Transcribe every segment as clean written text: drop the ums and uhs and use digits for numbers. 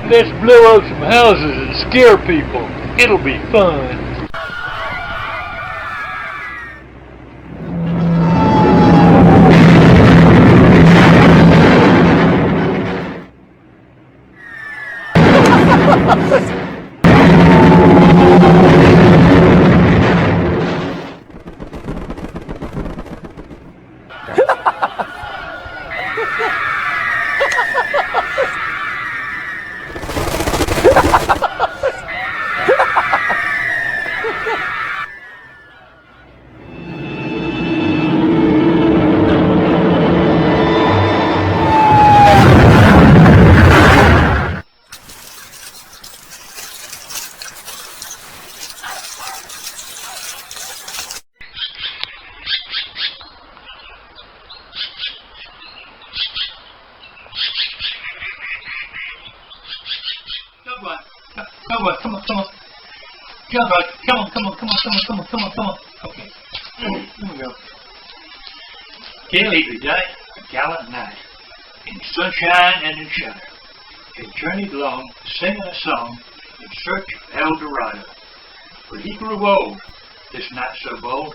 Let's blow up some houses and scare people. It'll be fun. Come on. Gulliver, come on. Okay. Here we go. Gale every day, a gallant night, in sunshine and in shadow. He journeyed long, singing a song, in search of El Dorado. But he grew old, this night so bold,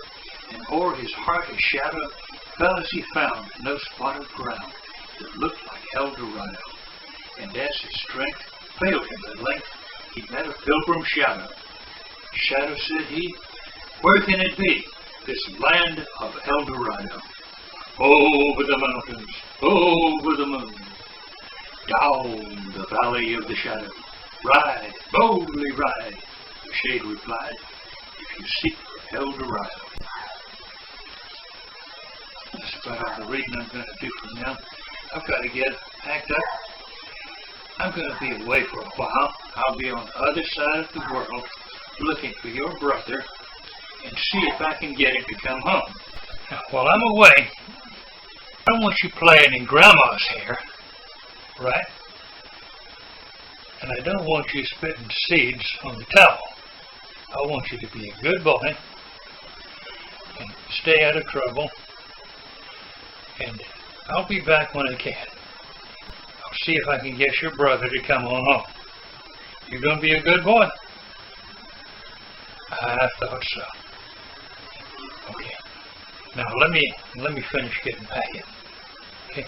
and o'er his heart a shadow fell as he found no spot of ground that looked like El Dorado. And as his strength failed him at length, he met a pilgrim shadow. Shadow, said he, where can it be, this land of El Dorado? Over the mountains, over the moon, down the valley of the shadow. Ride, boldly ride, the shade replied, if you seek for El Dorado. That's about all the reading I'm going to do from now. I've got to get packed up. I'm going to be away for a while. I'll be on the other side of the world looking for your brother and see if I can get him to come home. Now, while I'm away, I don't want you playing in Grandma's hair, right? And I don't want you spitting seeds on the towel. I want you to be a good boy and stay out of trouble. And I'll be back when I can. I'll see if I can get your brother to come on home. You gonna be a good boy? I thought so. Okay. Now let me finish getting packing. Okay.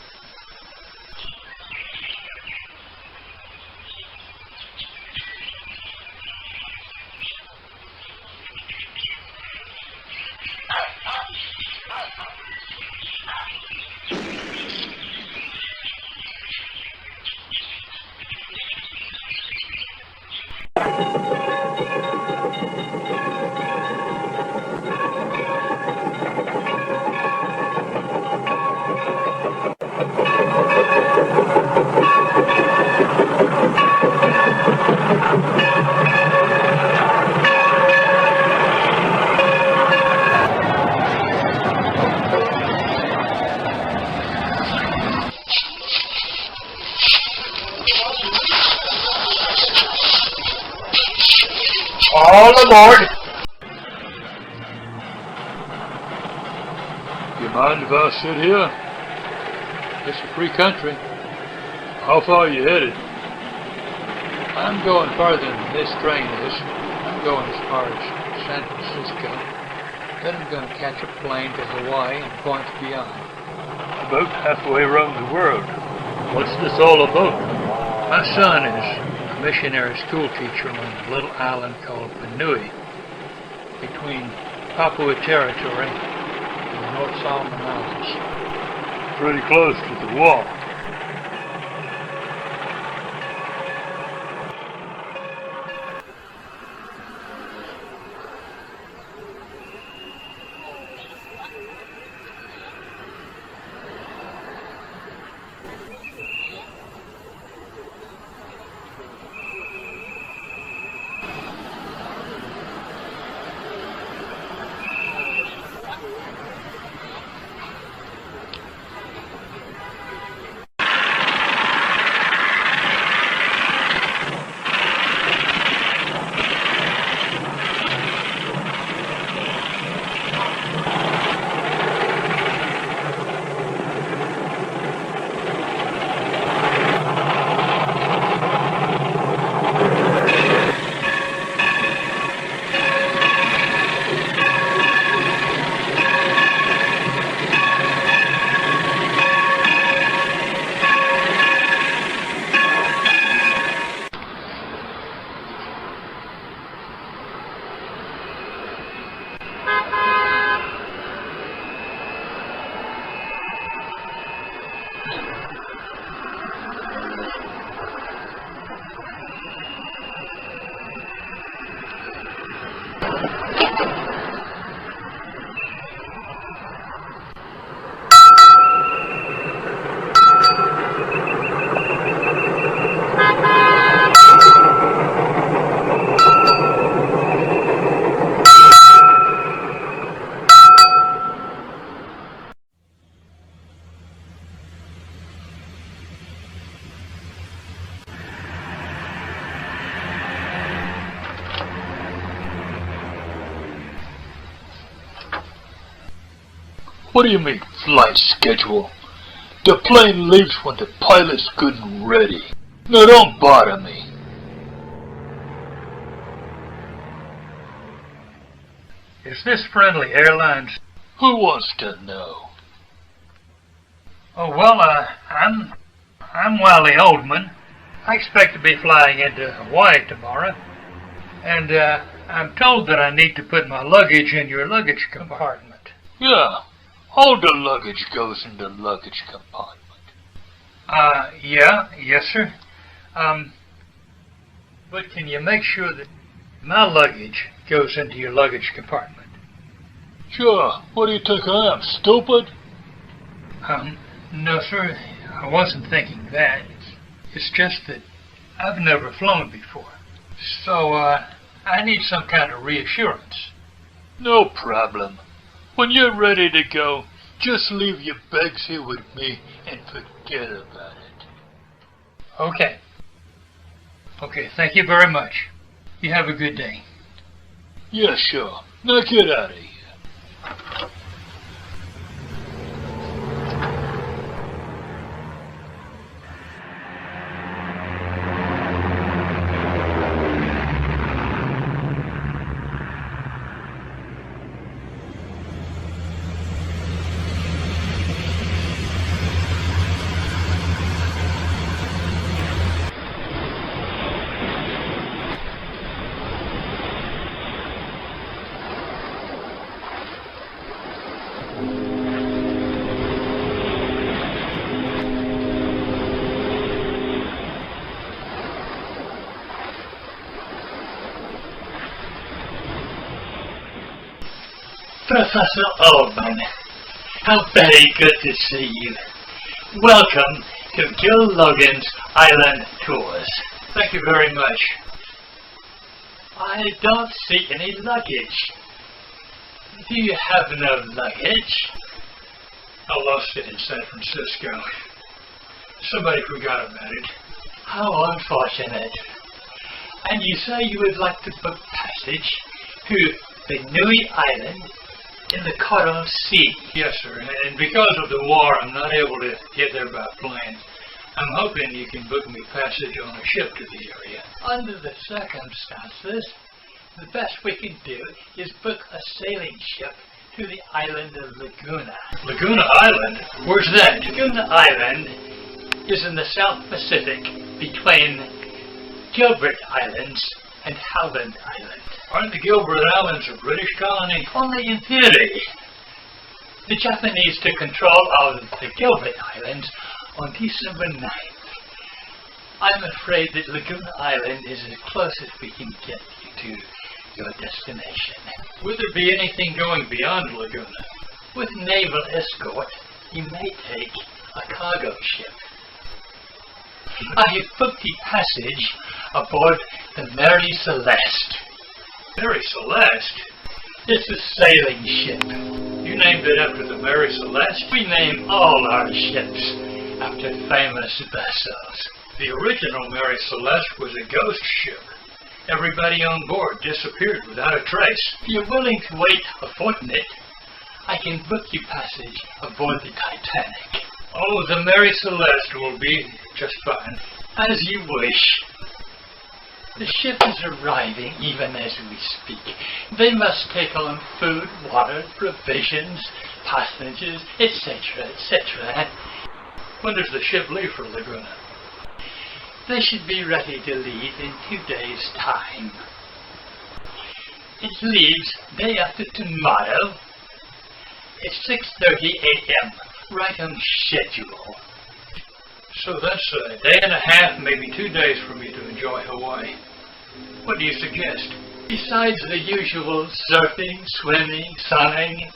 All aboard! You mind if I sit here? It's a free country. How far are you headed? I'm going farther than this train is. I'm going as far as San Francisco. Then I'm going to catch a plane to Hawaii and points beyond. About halfway around the world. What's this all about? My son is a missionary school teacher on a little island called Niue, between Papua Territory and the North Solomon Islands. Pretty close to the wall. What do you mean, flight schedule? The plane leaves when the pilot's good and ready. Now don't bother me. Is this Friendly Airlines? Who wants to know? Oh, well, I'm Wiley Oldman. I expect to be flying into Hawaii tomorrow. And, I'm told that I need to put my luggage in your luggage compartment. Yeah, all the luggage goes in the luggage compartment. Yes, sir. But can you make sure that my luggage goes into your luggage compartment? Sure, what do you think I am, stupid? No, sir, I wasn't thinking that. It's just that I've never flown before. So, I need some kind of reassurance. No problem. When you're ready to go, just leave your bags here with me and forget about it. Okay. Okay, thank you very much. You have a good day. Yeah, sure. Now get out of here. Professor Oldman, how very good to see you. Welcome to Joe Logan's Island Tours. Thank you very much. I don't see any luggage. Do you have no luggage? I lost it in San Francisco. Somebody forgot about it. How unfortunate. And you say you would like to book passage to the Niue Island in the Coral Sea. Yes, sir. And because of the war, I'm not able to get there by plane. I'm hoping you can book me passage on a ship to the area. Under the circumstances, the best we can do is book a sailing ship to the island of Laguna. Laguna Island? Where's that? Laguna Island is in the South Pacific between Gilbert Islands and Howland Island. Aren't the Gilbert Islands a British colony? Only in theory. The Japanese took control of the Gilbert Islands on December 9th. I'm afraid that Laguna Island is as close as we can get you to your destination. Would there be anything going beyond Laguna? With naval escort, you may take a cargo ship. I have booked the passage aboard the Mary Celeste. Mary Celeste? It's a sailing ship. You named it after the Mary Celeste? We name all our ships after famous vessels. The original Mary Celeste was a ghost ship. Everybody on board disappeared without a trace. If you're willing to wait a fortnight, I can book you passage aboard the Titanic. Oh, the Mary Celeste will be just fine. As you wish. The ship is arriving even as we speak. They must take on food, water, provisions, passengers, etc., etc. When does the ship leave for Laguna? They should be ready to leave in 2 days' time. It leaves day after tomorrow at 6:30 a.m., right on schedule. So that's a day and a half, maybe 2 days for me to enjoy Hawaii. What do you suggest? Besides the usual surfing, swimming, sunning,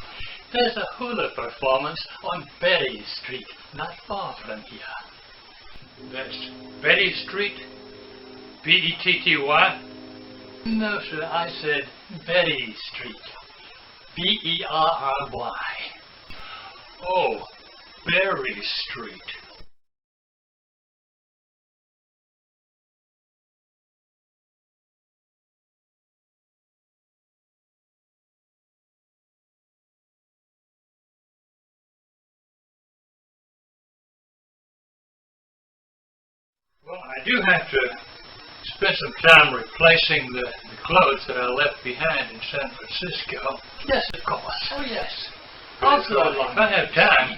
there's a hula performance on Betty Street, not far from here. That's Betty Street? B-E-T-T-Y? No, sir, I said Betty Street. B-E-R-R-Y. Oh, Berry Street. Well, I do have to spend some time replacing the clothes that I left behind in San Francisco. Yes, of course. Oh, yes. Also, if I have time,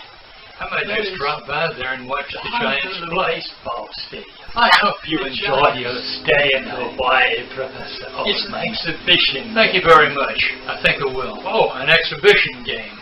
I might just drop by there and watch the Giants play. Baseball stadium. I hope you enjoy your stay in Hawaii, Professor Oldman. It's an exhibition. Thank you very much. I think I will. Oh, an exhibition game.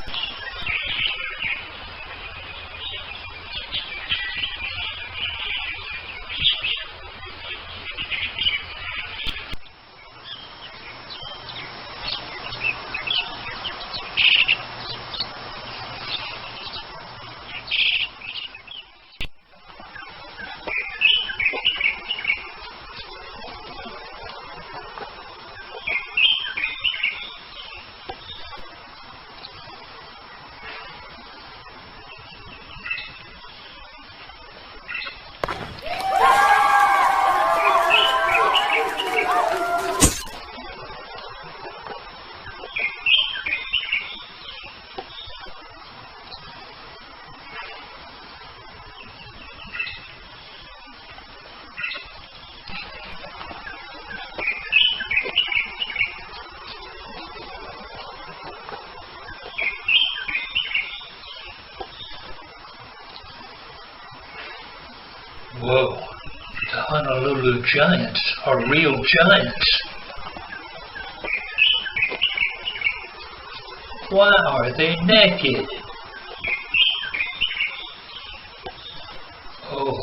Whoa, the Honolulu Giants are real giants. Why are they naked? Oh,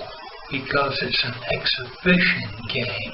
because it's an exhibition game.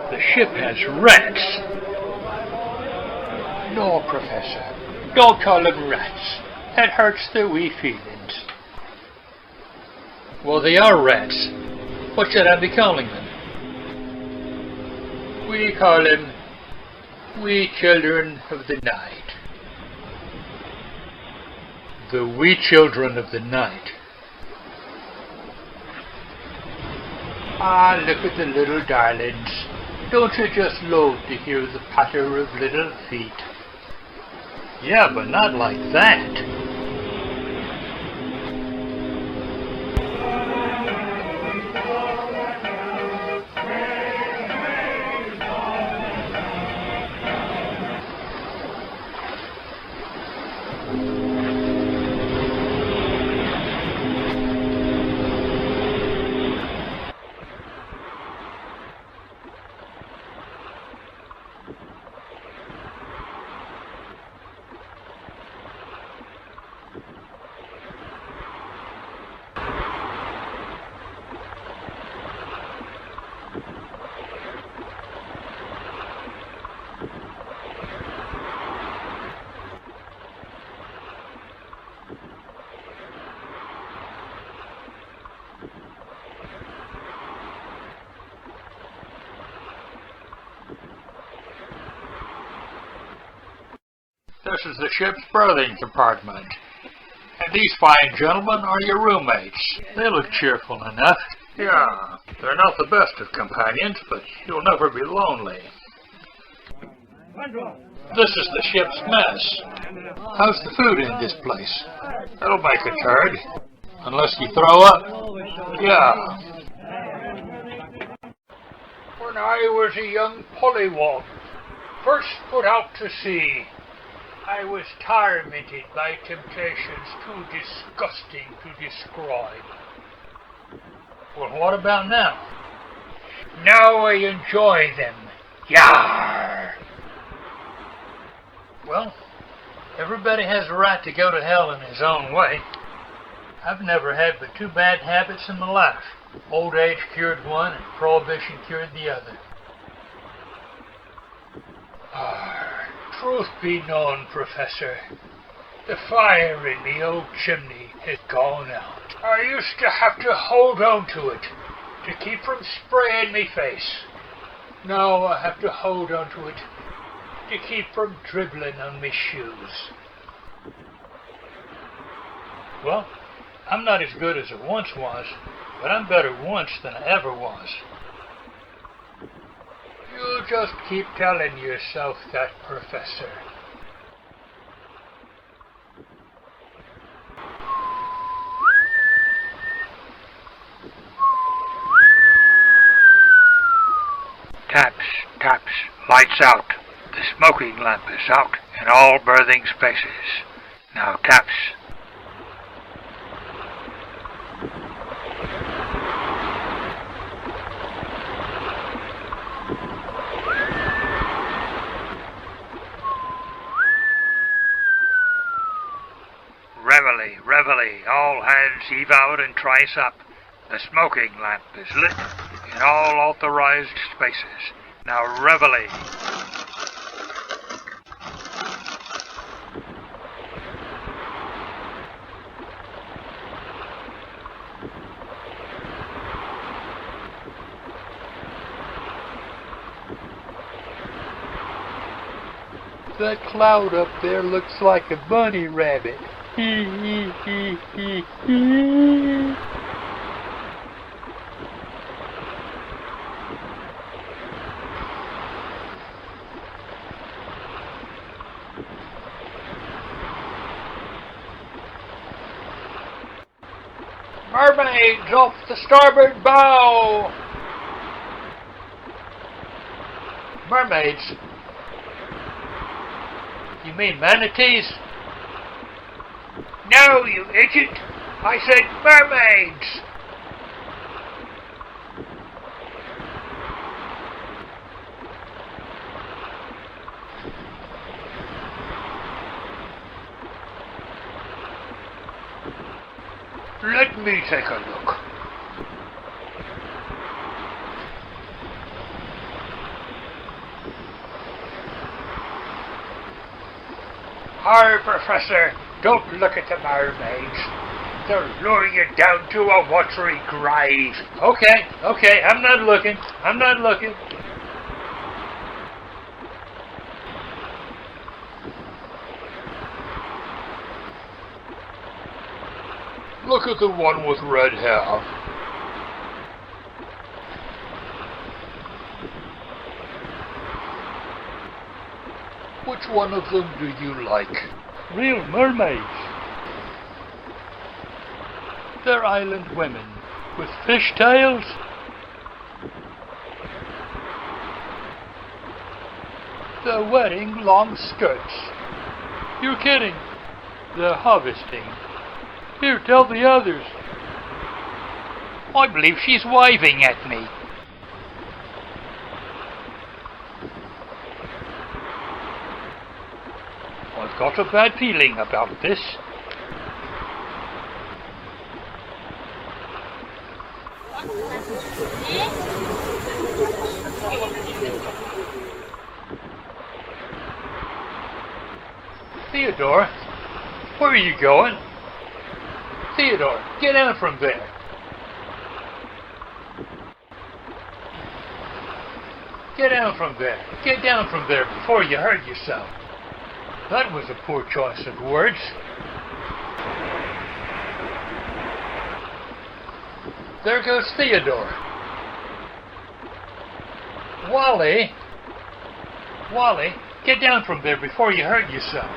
The ship has rats. No, Professor. Don't call them rats. That hurts their wee feelings. Well, they are rats. What should I be calling them? We call them wee children of the night. The wee children of the night. Ah, look at the little darlings. Don't you just love to hear the patter of little feet? Yeah, but not like that. This is the ship's berthing compartment. And these fine gentlemen are your roommates. They look cheerful enough. Yeah, they're not the best of companions, but you'll never be lonely. This is the ship's mess. How's the food in this place? That'll make a turd. Unless you throw up. Yeah. When I was a young pollywog, first put out to sea, I was tormented by temptations too disgusting to describe. Well, what about now? Now I enjoy them. Yar! Well, everybody has a right to go to hell in his own way. I've never had but two bad habits in my life. Old age cured one and prohibition cured the other. Truth be known, Professor, the fire in the old chimney has gone out. I used to have to hold on to it to keep from spraying me face. Now I have to hold on to it to keep from dribbling on me shoes. Well, I'm not as good as I once was, but I'm better once than I ever was. You just keep telling yourself that, Professor. Taps, taps, lights out. The smoking lamp is out in all berthing spaces. Now taps. Reveille, reveille, all hands heave out and trice up. The smoking lamp is lit in all authorized spaces. Now reveille. That cloud up there looks like a bunny rabbit. Mermaids off the starboard bow! Mermaids? You mean manatees? No, you idiot! I said mermaids! Let me take a look. Hi, Professor. Don't look at the mermaids. They'll lure you down to a watery grave. Okay, I'm not looking. Look at the one with red hair. Which one of them do you like? Real mermaids. They're island women with fish tails. They're wearing long skirts. You're kidding. They're harvesting. Here, tell the others. I believe she's waving at me. I've got a bad feeling about this. Theodore, where are you going? Theodore, get down from there. Get down from there. Get down from there before you hurt yourself. That was a poor choice of words. There goes Theodore. Wally! Wally, get down from there before you hurt yourself.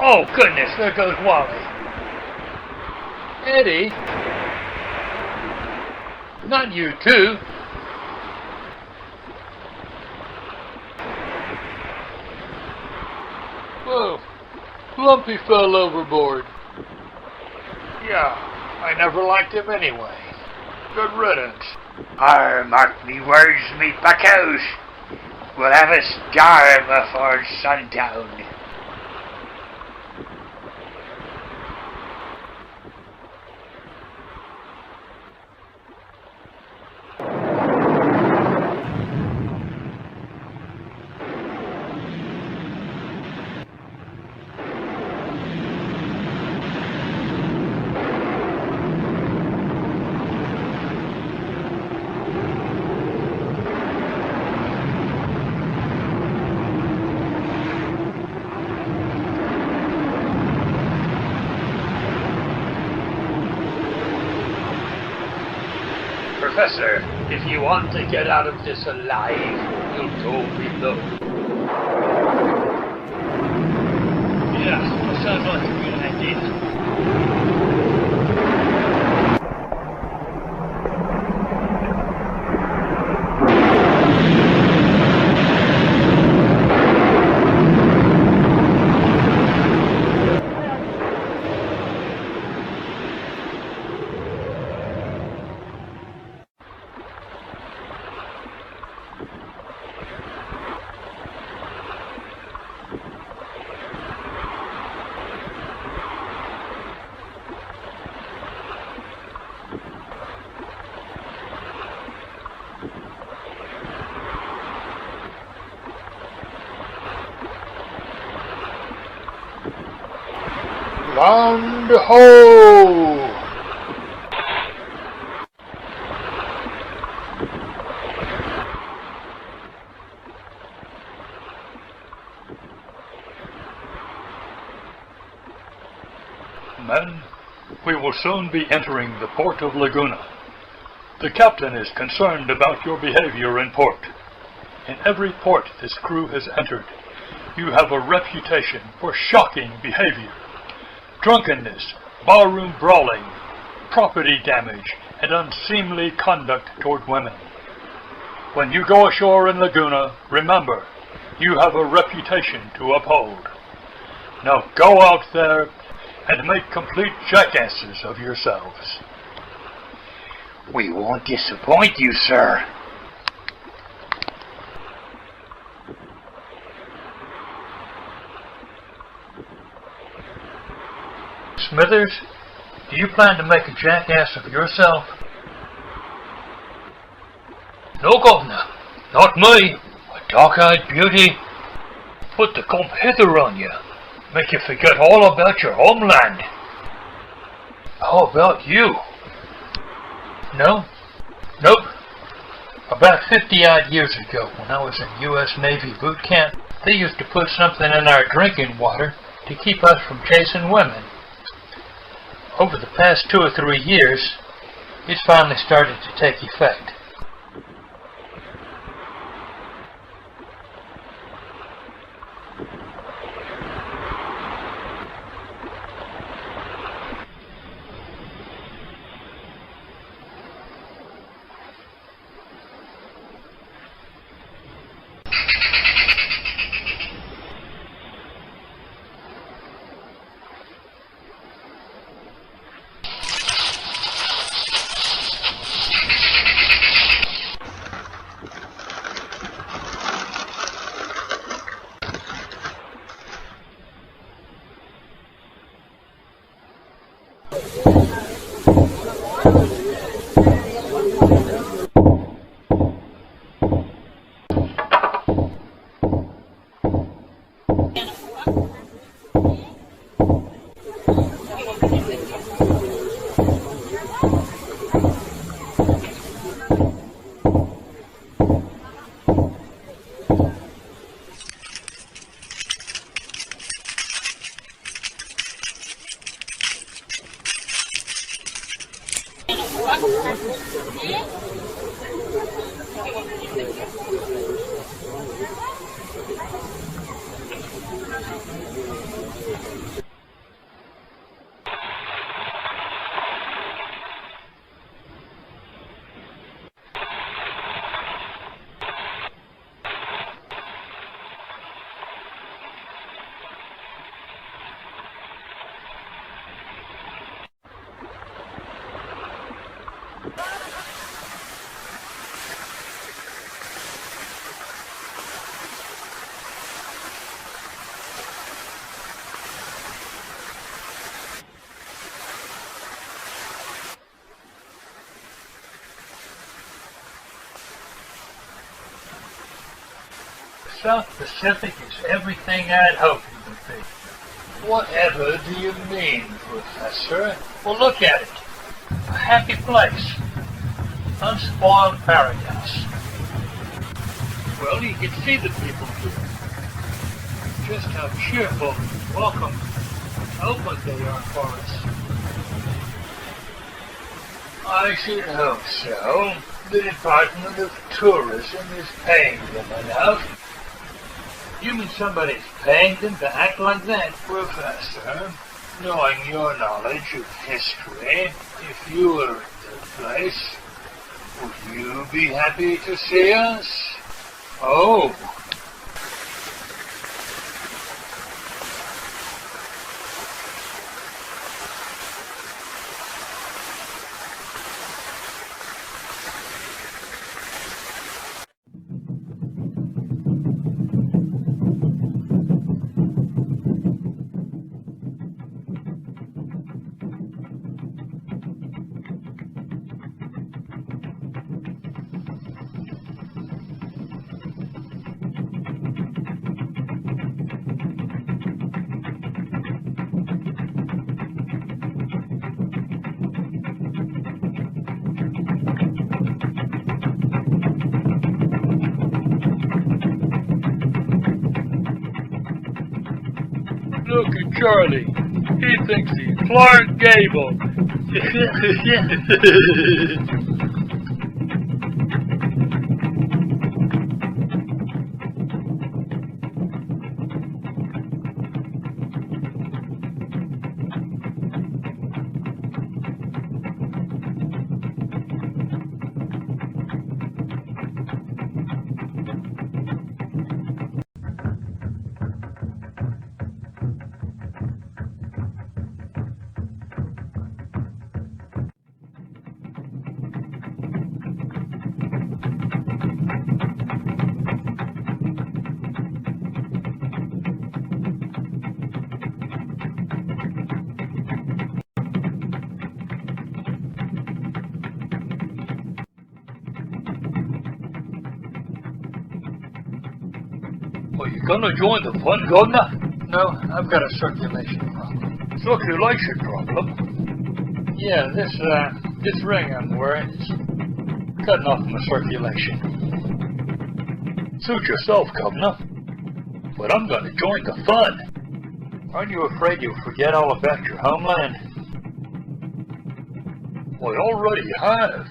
Oh, goodness, there goes Wally. Eddie? Not you, too. Whoa, Lumpy fell overboard. Yeah, I never liked him anyway. Good riddance. Mark me words, me buckos. We'll have a star before sundown. Professor, if you want to get out of this alive, you'll go below. Yeah, that sounds like a good idea. Land ho! Men, we will soon be entering the port of Laguna. The captain is concerned about your behavior in port. In every port this crew has entered, you have a reputation for shocking behavior. Drunkenness, barroom brawling, property damage, and unseemly conduct toward women. When you go ashore in Laguna, remember, you have a reputation to uphold. Now go out there and make complete jackasses of yourselves. We won't disappoint you, sir. Smithers, do you plan to make a jackass of yourself? No, Governor, not me. A dark-eyed beauty. Put the comb hither on you. Make you forget all about your homeland. How about you? No? Nope. About 50-odd years ago, when I was in U.S. Navy boot camp, they used to put something in our drinking water to keep us from chasing women. Over the past 2 or 3 years, it's finally started to take effect. South Pacific is everything I'd hoped it would be. Whatever do you mean, Professor? Well, look at it. A happy place. Unspoiled paradise. Well, you can see the people here. Just how cheerful and welcome and open they are for us. I should hope so. The Department of Tourism is paying them enough. You mean somebody's paying them to act like that? Professor, knowing your knowledge of history, if you were at the place, would you be happy to see us? Oh. Look at Charlie. He thinks he's Clark Gable. Well, you gonna join the fun, Governor? No, I've got a circulation problem. Circulation problem? Yeah, this ring I'm wearing is cutting off my circulation. Suit yourself, Governor. But I'm gonna join the fun. Aren't you afraid you'll forget all about your homeland? Well, I already have.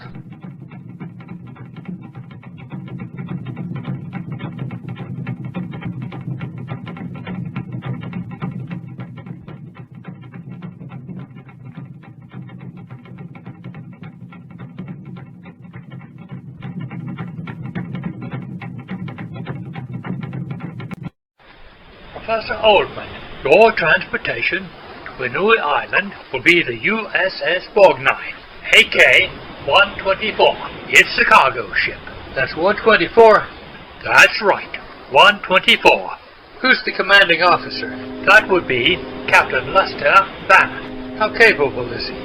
Professor Oldman, your transportation to Inui Island will be the USS Borgnine, AK-124. It's a cargo ship. That's 124? That's right, 124. Who's the commanding officer? That would be Captain Lester Bannon. How capable is he?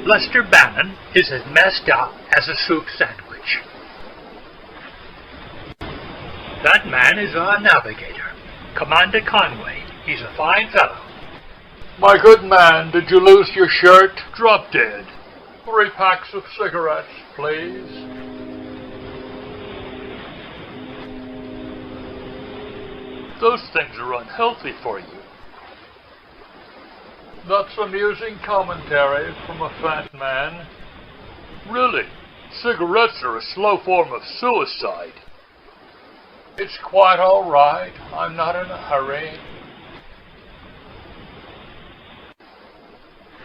Lester Bannon is as messed up as a soup sandwich. That man is our navigator. Commander Conway. He's a fine fellow. My good man, did you lose your shirt? Drop dead. 3 packs of cigarettes, please. Those things are unhealthy for you. That's amusing commentary from a fat man. Really? Cigarettes are a slow form of suicide. It's quite all right. I'm not in a hurry.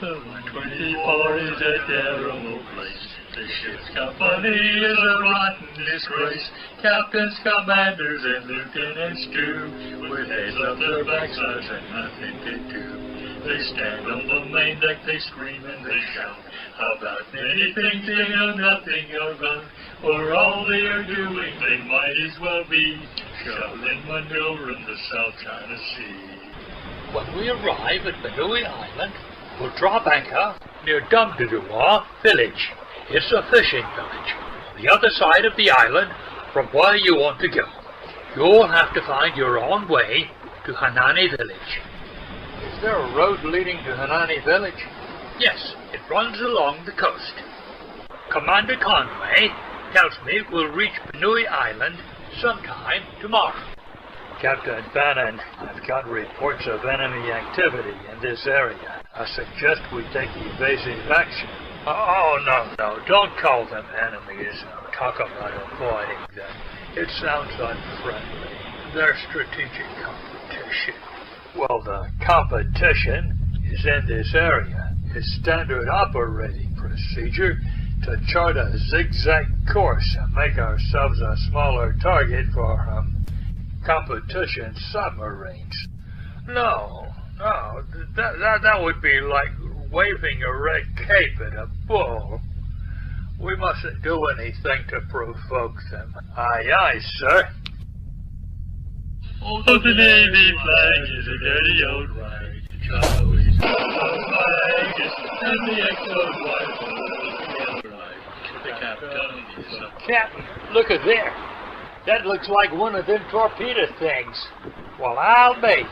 The 124 is a terrible place. The ship's company is a rotten disgrace. Captains, commanders, and lieutenants too, with heads up their backsides and nothing to do. They stand on the main deck, they scream and they shout about many things they know nothing about. For all they are doing, they might as well be shoveling manure in the South China Sea. When we arrive at Benui Island, we'll drop anchor near Dumdudua village. It's a fishing village on the other side of the island from where you want to go. You'll have to find your own way to Hanani village. Is there a road leading to Hanani village? Yes, it runs along the coast. Commander Conway tells me we'll reach Benui Island sometime tomorrow. Captain Bannon, I've got reports of enemy activity in this area. I suggest we take evasive action. Oh, no, don't call them enemies. Talk about avoiding them. It sounds unfriendly. They're strategic competition. Well, the competition is in this area. It's standard operating procedure to chart a zigzag course and make ourselves a smaller target for competition submarines. No, that would be like waving a red cape at a bull. We mustn't do anything to provoke them. Aye, sir. Oh, the Navy flag is a dirty old rag. Charlie's flag and the echoed white the captain is up. Captain, look at there. That looks like one of them torpedo things. Well, I'll bet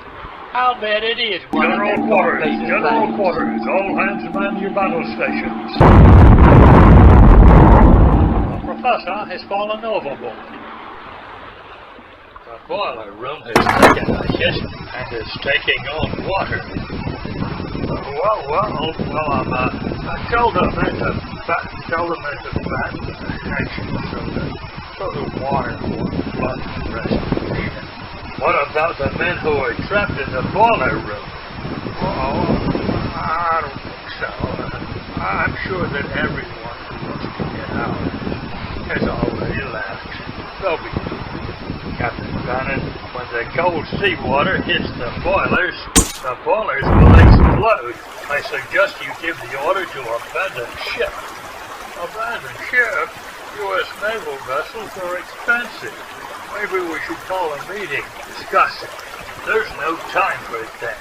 it is one of them torpedo things. General quarters. All hands man your battle stations. The professor has fallen overboard. The boiler room has taken a hit and is taking on water. I told the men to back action so the water won't flood the rest of the region. What about the men who are trapped in the boiler room? I don't think so. I'm sure that everyone who wants to get out has already left. They'll be Captain Bannon, when the cold seawater hits the boilers will explode. I suggest you give the order to abandon ship. Abandon ship? U.S. naval vessels are expensive. Maybe we should call a meeting, discuss it. There's no time for that.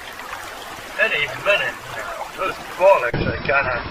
Any minute now, those boilers are gonna...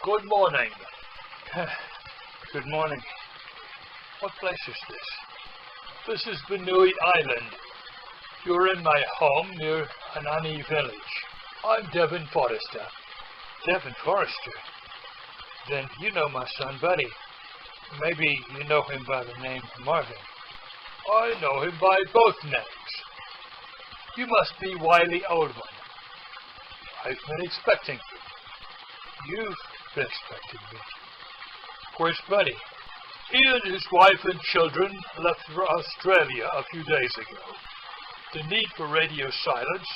Good morning. Good morning. What place is this? This is Benui Island. You're in my home near Hanani village. I'm Devin Forrester. Devin Forrester? Then you know my son Buddy. Maybe you know him by the name Marvin. I know him by both names. You must be Wiley Oldman. I've been expecting you. You've been expecting me. Where's Buddy? He and his wife and children left for Australia a few days ago. The need for radio silence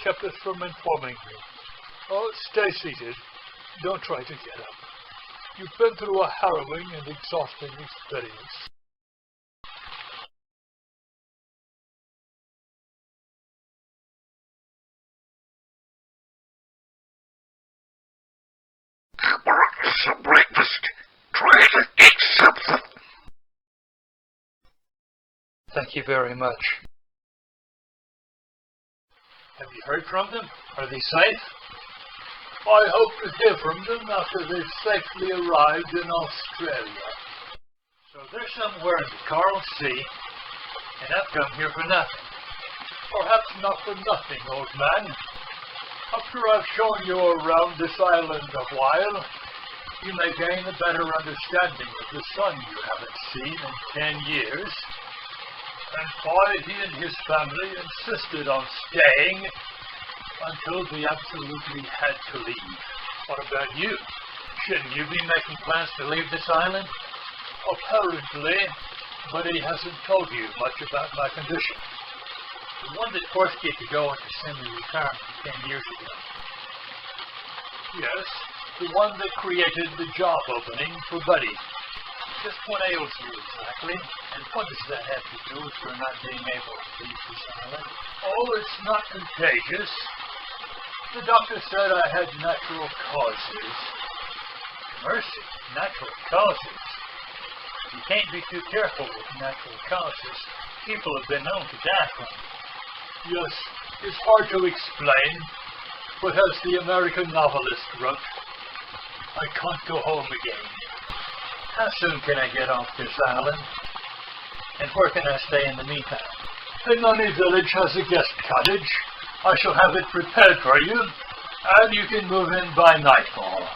kept us from informing you. Oh, stay seated. Don't try to get up. You've been through a harrowing and exhausting experience. I want some breakfast. Try to eat something. Thank you very much. Have you heard from them? Are they safe? I hope to hear from them after they've safely arrived in Australia. So they're somewhere in the Coral Sea, and I've come here for nothing. Perhaps not for nothing, old man. After I've shown you around this island a while, you may gain a better understanding of the sun you haven't seen in 10 years. And why he and his family insisted on staying until they absolutely had to leave. What about you? Shouldn't you be making plans to leave this island? Apparently, but he hasn't told you much about my condition. The one that forced you to go into semi-retirement 10 years ago. Yes, the one that created the job opening for Buddy. Just what ails you exactly, and what does that have to do with your not being able to leave this island? Oh, it's not contagious. The doctor said I had natural causes. Mercy, natural causes. You can't be too careful with natural causes. People have been known to die from them. Yes, it's hard to explain, but as the American novelist wrote, I can't go home again. How soon can I get off this island? And where can I stay in the meantime? Hanani village has a guest cottage. I shall have it prepared for you, and you can move in by nightfall.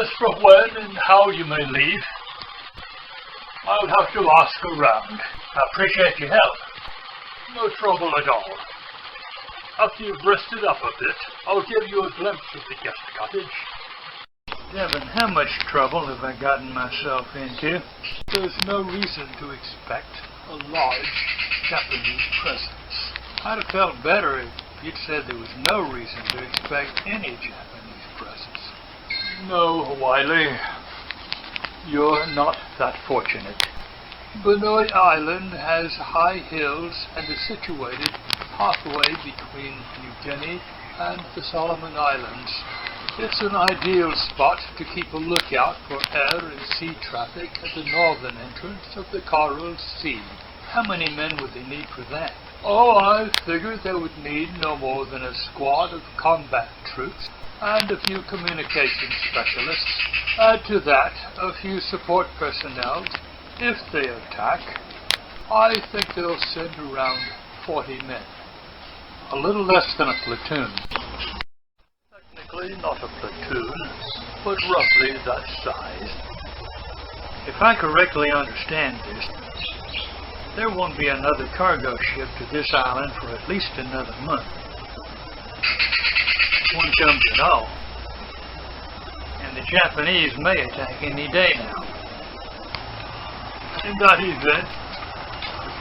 As for when and how you may leave, I'll have to ask around. I appreciate your help. No trouble at all. After you've rested up a bit, I'll give you a glimpse of the guest cottage. Devin, how much trouble have I gotten myself into? There's no reason to expect a large Japanese presence. I'd have felt better if you'd said there was no reason to expect any Japanese presence. No, Wiley. You're not that fortunate. Benoi Island has high hills and is situated halfway between New Guinea and the Solomon Islands. It's an ideal spot to keep a lookout for air and sea traffic at the northern entrance of the Coral Sea. How many men would they need for that? Oh, I figured they would need no more than a squad of combat troops and a few communication specialists. Add to that a few support personnel. If they attack, I think they'll send around 40 men. A little less than a platoon. Technically not a platoon, but roughly that size. If I correctly understand this, there won't be another cargo ship to this island for at least another month. One comes in all. And the Japanese may attack any day now. In that event,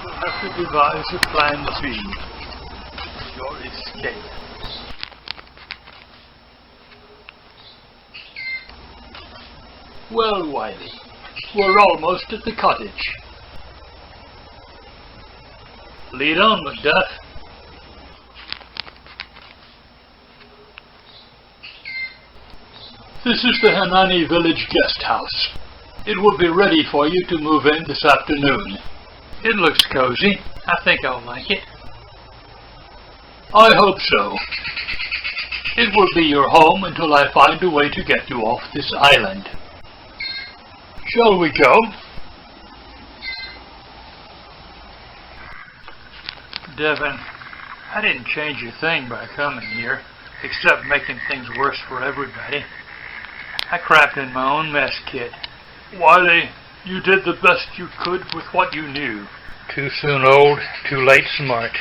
we'll have to devise a plan B. Your escape. Well, Wiley, we're almost at the cottage. Lead on, Macduff. This is the Hanani village guest house. It will be ready for you to move in this afternoon. It looks cozy. I think I'll like it. I hope so. It will be your home until I find a way to get you off this island. Shall we go? Devin, I didn't change a thing by coming here, except making things worse for everybody. I crapped in my own mess kit. Wiley, you did the best you could with what you knew. Too soon old, too late smart.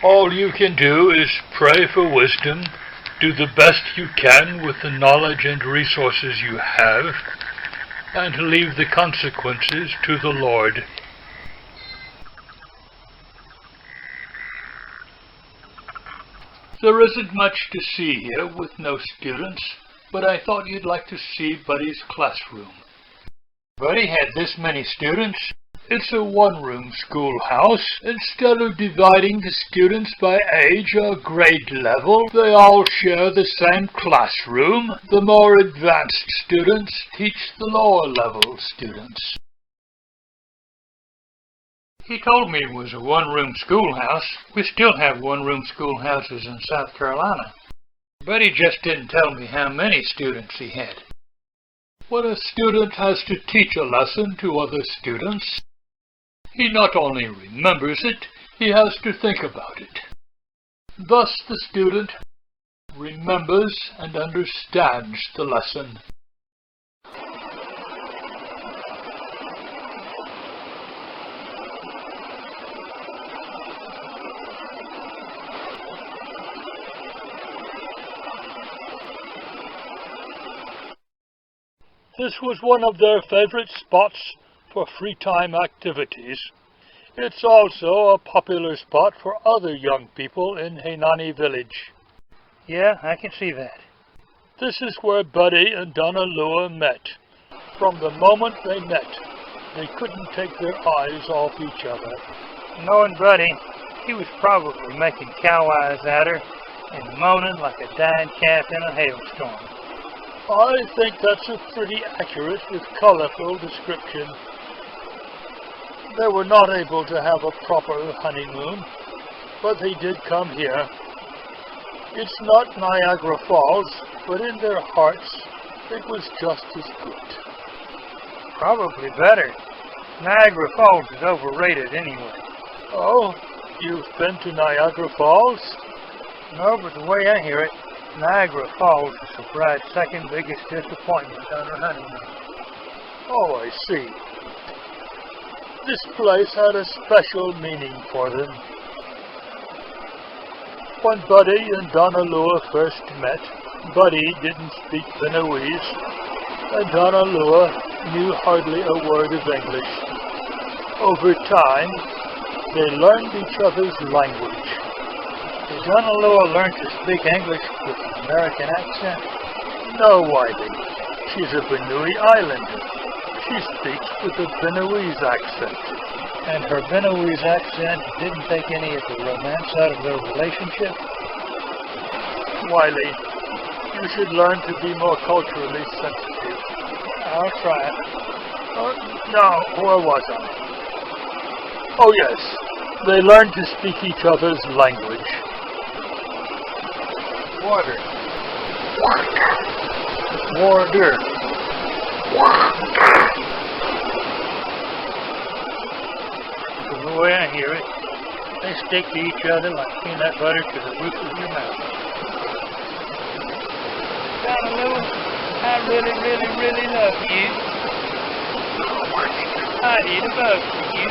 All you can do is pray for wisdom, do the best you can with the knowledge and resources you have, and leave the consequences to the Lord. There isn't much to see here with no students, but I thought you'd like to see Buddy's classroom. Buddy had this many students. It's a one-room schoolhouse. Instead of dividing the students by age or grade level, they all share the same classroom. The more advanced students teach the lower-level students. He told me it was a one-room schoolhouse. We still have one-room schoolhouses in South Carolina. But he just didn't tell me how many students he had. When a student has to teach a lesson to other students, he not only remembers it, he has to think about it. Thus the student remembers and understands the lesson. This was one of their favorite spots for free time activities. It's also a popular spot for other young people in Heinani Village. Yeah, I can see that. This is where Buddy and Donna Lua met. From the moment they met, they couldn't take their eyes off each other. Knowing Buddy, he was probably making cow eyes at her and moaning like a dying calf in a hailstorm. I think that's a pretty accurate, if colorful, description. They were not able to have a proper honeymoon, but they did come here. It's not Niagara Falls, but in their hearts, it was just as good. Probably better. Niagara Falls is overrated anyway. Oh, you've been to Niagara Falls? No, but the way I hear it, Niagara Falls is the bride's second biggest disappointment on her honeymoon. Oh, I see. This place had a special meaning for them. When Buddy and Donna Lua first met, Buddy didn't speak Benawese, and Donna Lua knew hardly a word of English. Over time, they learned each other's language. Did Donna Lua learn to speak English with an American accent? No, Wiley. She's a Benue Islander. She speaks with a Benawese accent. And her Benawese accent didn't take any of the romance out of their relationship? Wiley, you should learn to be more culturally sensitive. I'll try it. Now, where was I? Oh, yes. They learned to speak each other's language. Water. Water. From the way I hear it, they stick to each other like peanut butter to the roof of your mouth. Donna Lua, I really, really, really love you. I'd eat a bug for you.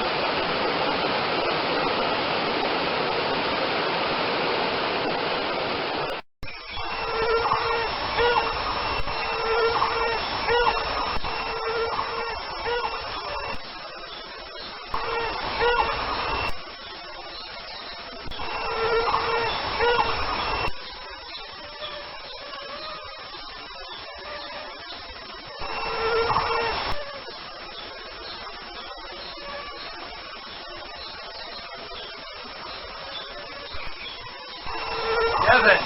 Devin!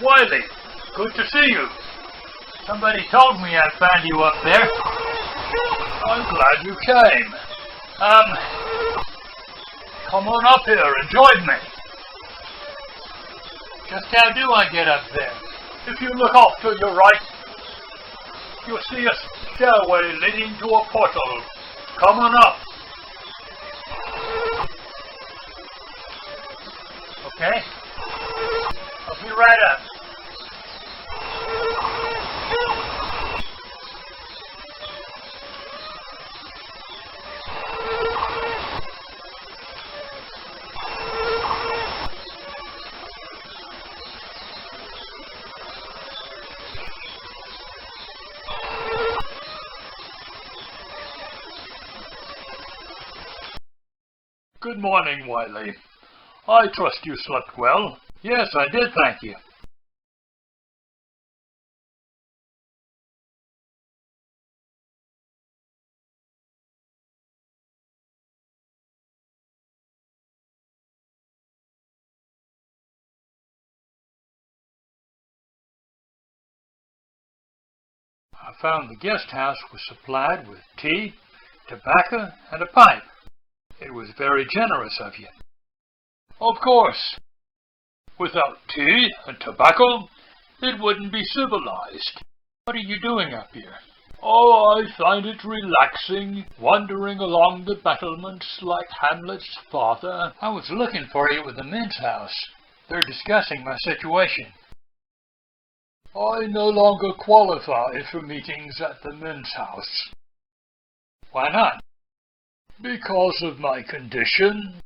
Wiley, good to see you. Somebody told me I'd find you up there. I'm glad you came. Come on up here and join me. Just how do I get up there? If you look off to your right, you'll see a stairway leading to a portal. Come on up. Okay? I'll be right up. Good morning, Wiley. I trust you slept well. Yes, I did, thank you. I found the guest house was supplied with tea, tobacco, and a pipe. It was very generous of you. Of course. Without tea and tobacco, it wouldn't be civilized. What are you doing up here? Oh, I find it relaxing, wandering along the battlements like Hamlet's father. I was looking for you at the men's house. They're discussing my situation. I no longer qualify for meetings at the men's house. Why not? Because of my condition.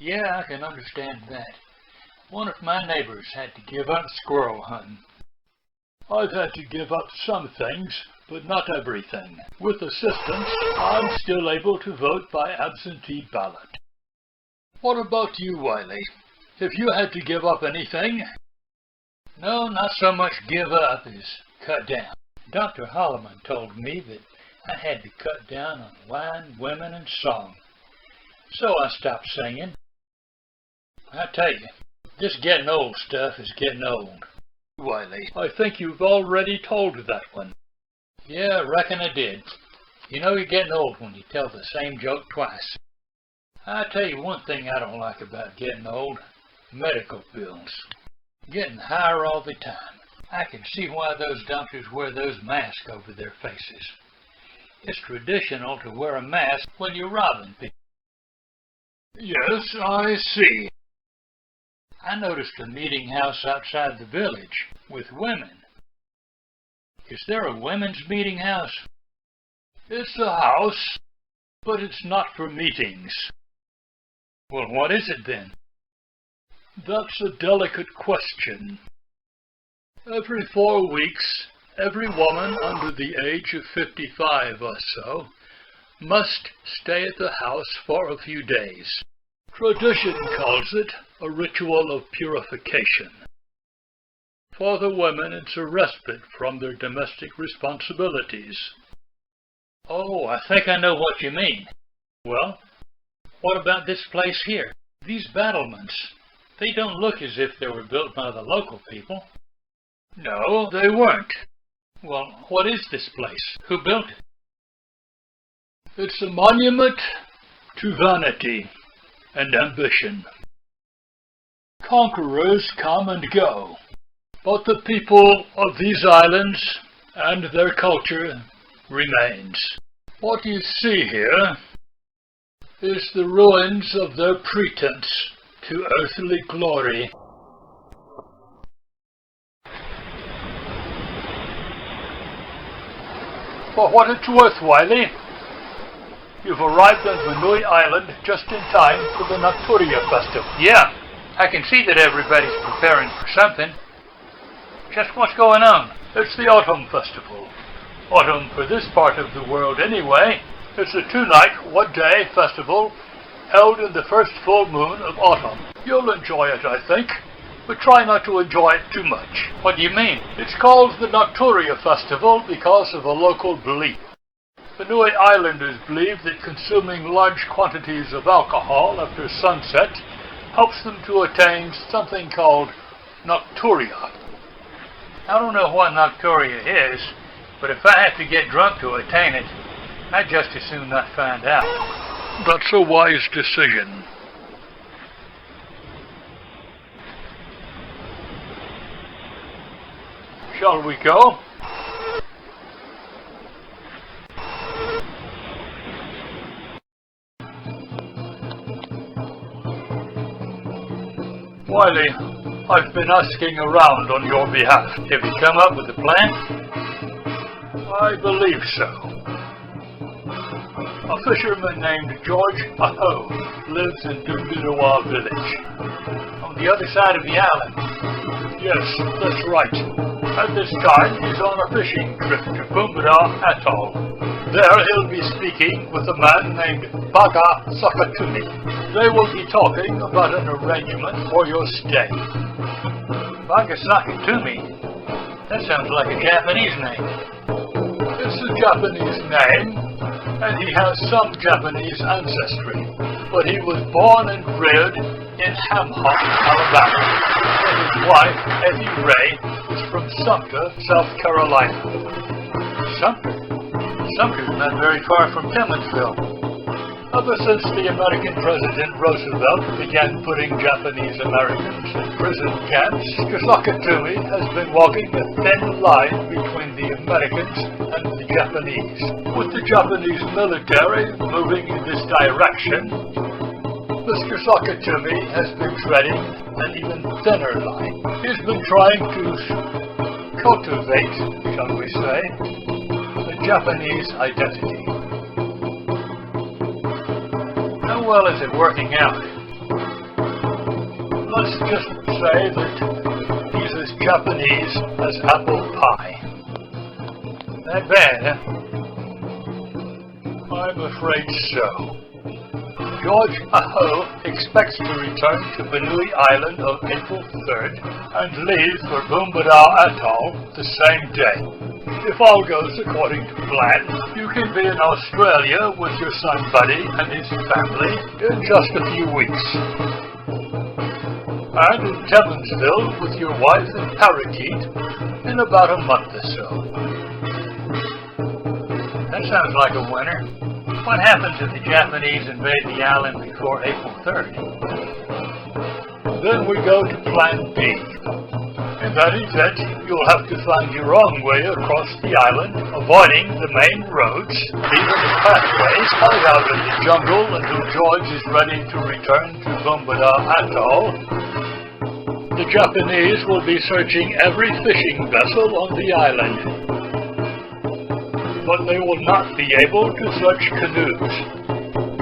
Yeah, I can understand that. One of my neighbors had to give up squirrel hunting. I've had to give up some things, but not everything. With assistance, I'm still able to vote by absentee ballot. What about you, Wiley? Have you had to give up anything? No, not so much give up as cut down. Dr. Holloman told me that I had to cut down on wine, women, and song. So I stopped singing. I tell you, this getting old stuff is getting old. Wiley, I think you've already told that one. Yeah, I reckon I did. You know you're getting old when you tell the same joke twice. I tell you one thing I don't like about getting old. Medical bills. Getting higher all the time. I can see why those doctors wear those masks over their faces. It's traditional to wear a mask when you're robbing people. Yes, I see. I noticed a meeting house outside the village with women. Is there a women's meeting house? It's a house, but it's not for meetings. Well, what is it then? That's a delicate question. Every 4 weeks, every woman under the age of 55 or so must stay at the house for a few days. Tradition calls it a ritual of purification. For the women, it's a respite from their domestic responsibilities. Oh, I think I know what you mean. Well, what about this place here? These battlements, they don't look as if they were built by the local people. No, they weren't. Well, what is this place? Who built it? It's a monument to vanity and ambition. Conquerors come and go, but the people of these islands and their culture remains. What you see here is the ruins of their pretense to earthly glory. For what it's worth, Wiley, you've arrived on Vanui Island just in time for the Nocturia Festival. Yeah, I can see that everybody's preparing for something. Just what's going on? It's the Autumn Festival. Autumn for this part of the world anyway. It's a 2-night, 1-day festival held in the first full moon of autumn. You'll enjoy it, I think, but try not to enjoy it too much. What do you mean? It's called the Nocturia Festival because of a local belief. The Vanui Islanders believe that consuming large quantities of alcohol after sunset helps them to attain something called Nocturia. I don't know what Nocturia is, but if I have to get drunk to attain it, I'd just as soon not find out. That's a wise decision. Shall we go? Wiley, I've been asking around on your behalf. Have you come up with a plan? I believe so. A fisherman named George Aho lives in Gulliver village. On the other side of the island. Yes, that's right. At this time, he's on a fishing trip to Bumbara Atoll. There he'll be speaking with a man named Baga Sakatumi. They will be talking about an arrangement for your stay. Baga Sakatumi? That sounds like a Japanese name. It's a Japanese name, and he has some Japanese ancestry, but he was born and reared in Hamhock, Alabama, and his wife, Effie Ray, is from Sumter, South Carolina. Sumter? Sumter's not very far from Tillmansville. Ever since the American President Roosevelt began putting Japanese Americans in prison camps, Sakatumi has been walking a thin line between the Americans and the Japanese. With the Japanese military moving in this direction, Mr. Sakatumi has been treading an even thinner line. He's been trying to cultivate, shall we say, a Japanese identity. How well is it working out? Let's just say that he's as Japanese as apple pie. That bad, huh? I'm afraid so. George Aho expects to return to Benui Island on April 3rd and leave for Bumbara Atoll the same day. If all goes according to plan, you can be in Australia with your son Buddy and his family in just a few weeks. And in Tillmansville with your wife and parakeet in about a month or so. That sounds like a winner. What happens if the Japanese invade the island before April 3rd? Then we go to Plan B. In that event, you'll have to find your own way across the island, avoiding the main roads, leaving the pathways, hide out in the jungle until George is ready to return to Bumbara Atoll. The Japanese will be searching every fishing vessel on the island, but they will not be able to search canoes.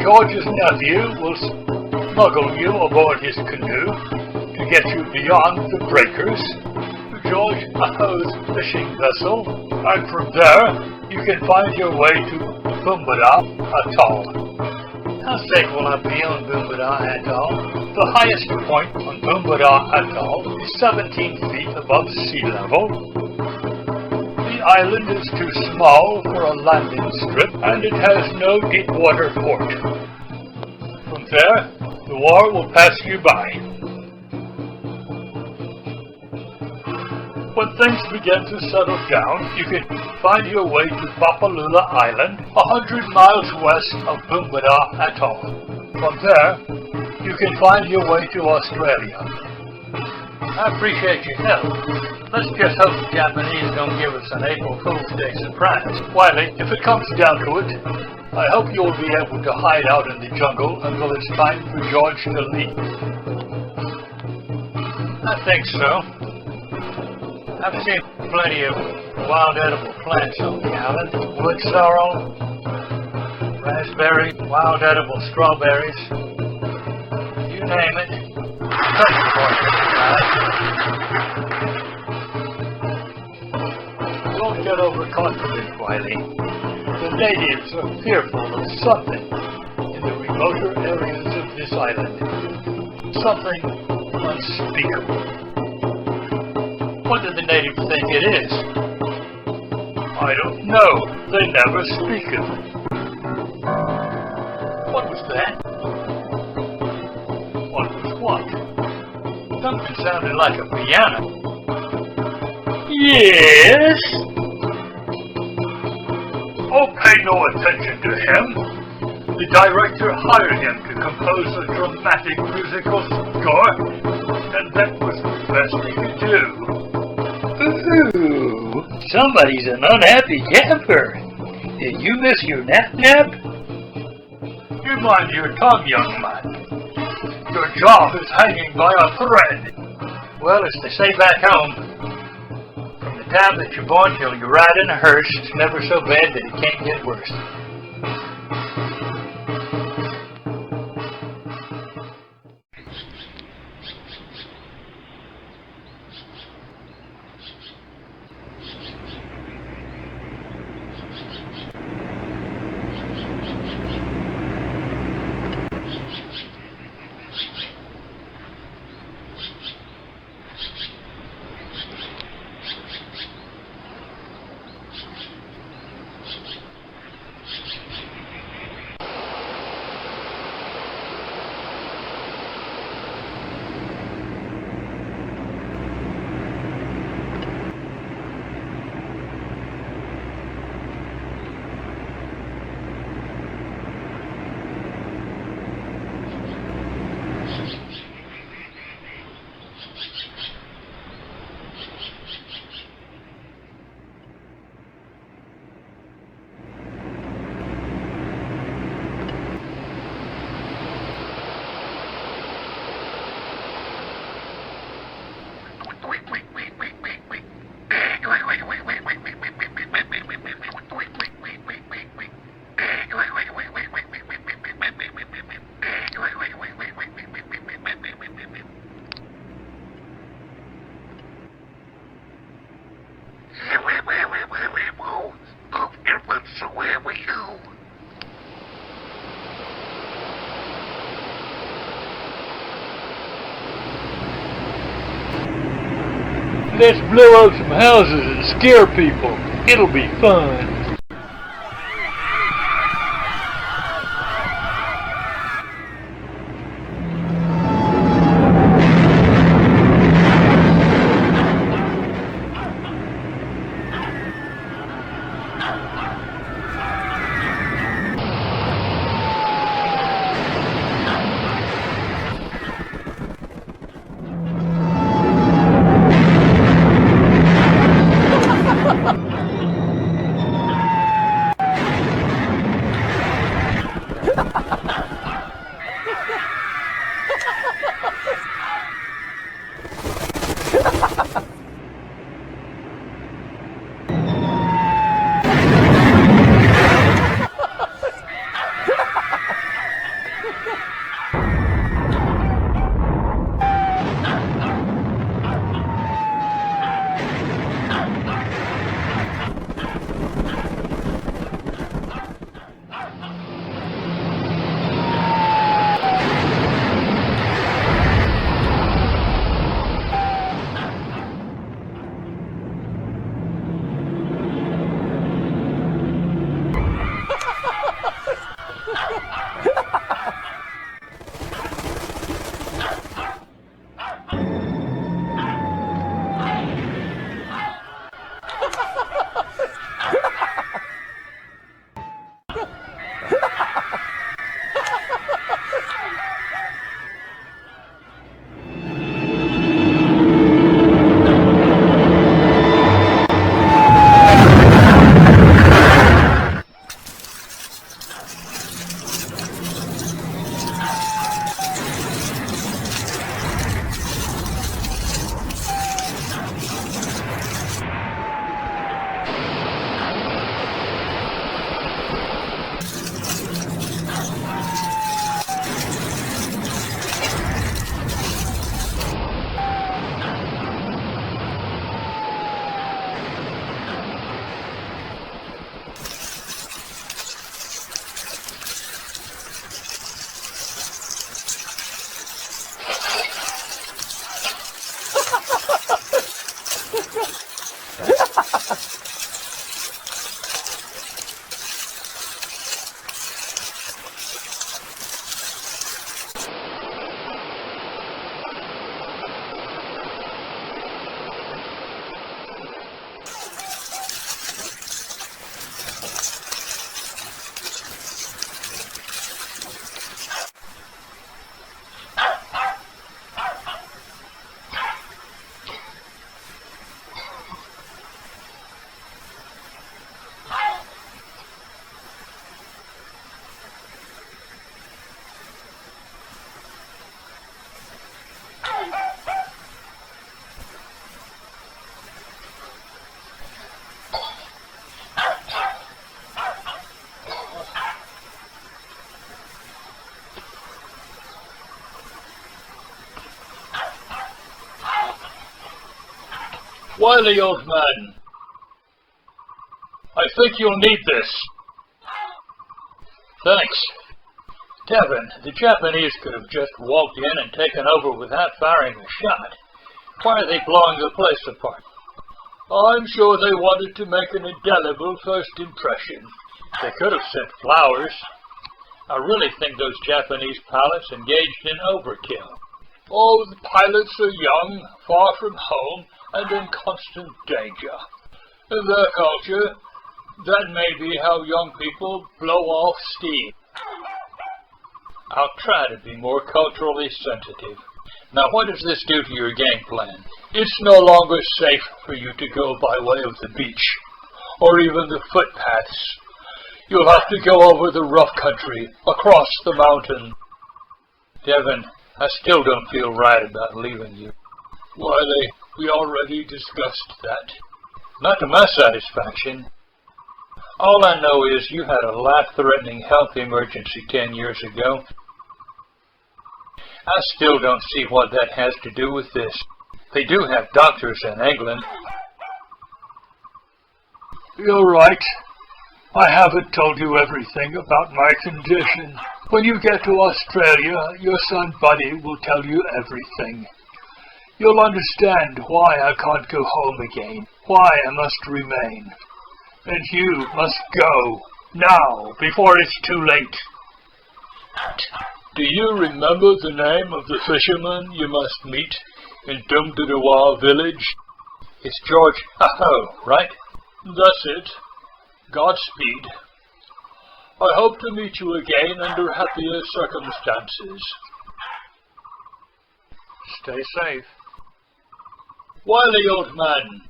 George's nephew will smuggle you aboard his canoe to get you beyond the breakers to George Aho's fishing vessel, and from there you can find your way to Bumbara Atoll. How safe will I be on Bumbara Atoll? The highest point on Bumbara Atoll is 17 feet above sea level. The island is too small for a landing strip, and it has no deep water port. From there, the war will pass you by. When things begin to settle down, you can find your way to Papalula Island, 100 miles west of Bumbara Atoll. From there, you can find your way to Australia. I appreciate your help. Let's just hope the Japanese don't give us an April Fool's Day surprise. Wiley, if it comes down to it, I hope you'll be able to hide out in the jungle until it's time for George to leave. I think so. I've seen plenty of wild edible plants on the island. Wood sorrel, raspberry, wild edible strawberries. You name it. Country boy can survive. Don't get overconfident, Wiley. The natives are fearful of something in the remoter areas of this island. Something unspeakable. What do the natives think it is? I don't know. They never speak of it. What was that? What was what? Something sounded like a piano. Yes? Oh, pay no attention to him. The director hired him to compose a dramatic musical score, and that was the best he could do. Ooh, somebody's an unhappy camper. Did you miss your nap? You mind your tongue, young man. Your job is hanging by a thread. Well, as they say back home, from the time that you're born till you ride in a hearse, it's never so bad that it can't get worse. Let's blow up some houses and scare people. It'll be fun. Wiley, old man, I think you'll need this. Thanks. Devin, the Japanese could have just walked in and taken over without firing a shot. Why are they blowing the place apart? I'm sure they wanted to make an indelible first impression. They could have sent flowers. I really think those Japanese pilots engaged in overkill. Oh, the pilots are young, far from home, and in constant danger. In their culture, that may be how young people blow off steam. I'll try to be more culturally sensitive. Now, what does this do to your game plan? It's no longer safe for you to go by way of the beach, or even the footpaths. You'll have to go over the rough country, across the mountain. Devin, I still don't feel right about leaving you. Wiley, we already discussed that. Not to my satisfaction. All I know is you had a life-threatening health emergency 10 years ago. I still don't see what that has to do with this. They do have doctors in England. You're right. I haven't told you everything about my condition. When you get to Australia, your son Buddy will tell you everything. You'll understand why I can't go home again, why I must remain. And you must go, now, before it's too late. Do you remember the name of the fisherman you must meet in Dumdudawar village? It's George Aho, right? That's it. Godspeed. I hope to meet you again under happier circumstances. Stay safe. Wiley, old man.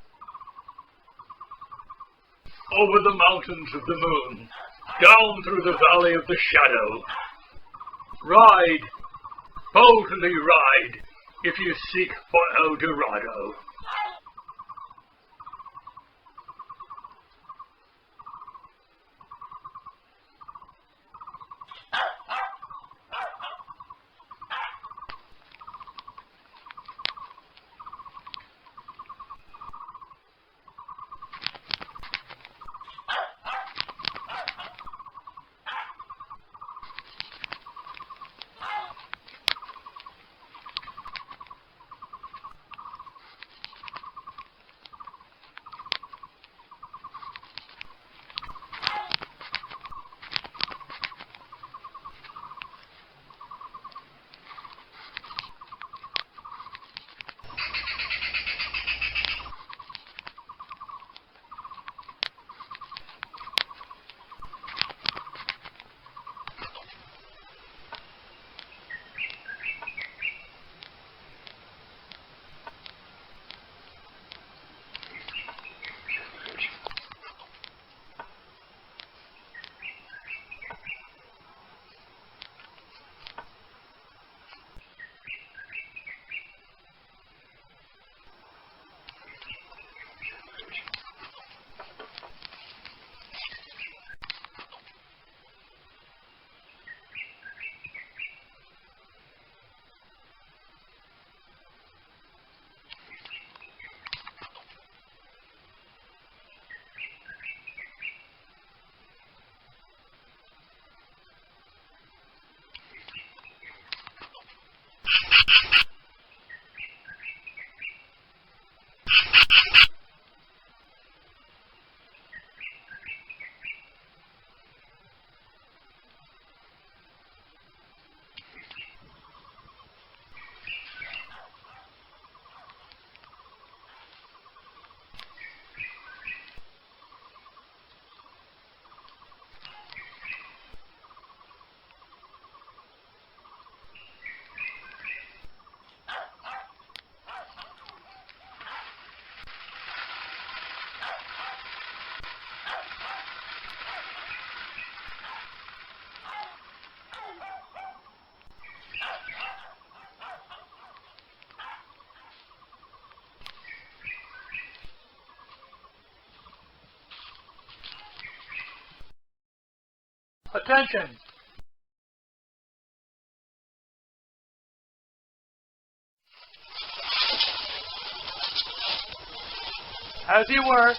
Over the mountains of the moon, down through the valley of the shadow. Ride, boldly ride, if you seek for El Dorado. Attention! As you were.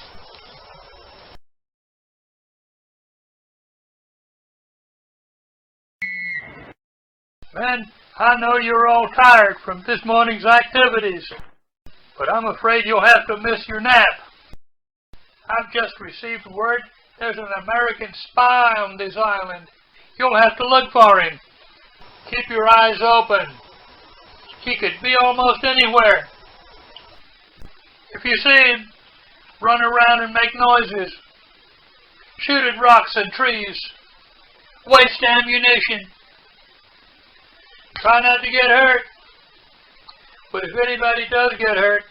Men, I know you're all tired from this morning's activities, but I'm afraid you'll have to miss your nap. I've just received word there's an American spy on this island. You'll have to look for him. Keep your eyes open. He could be almost anywhere. If you see him, run around and make noises. Shoot at rocks and trees. Waste ammunition. Try not to get hurt. But if anybody does get hurt,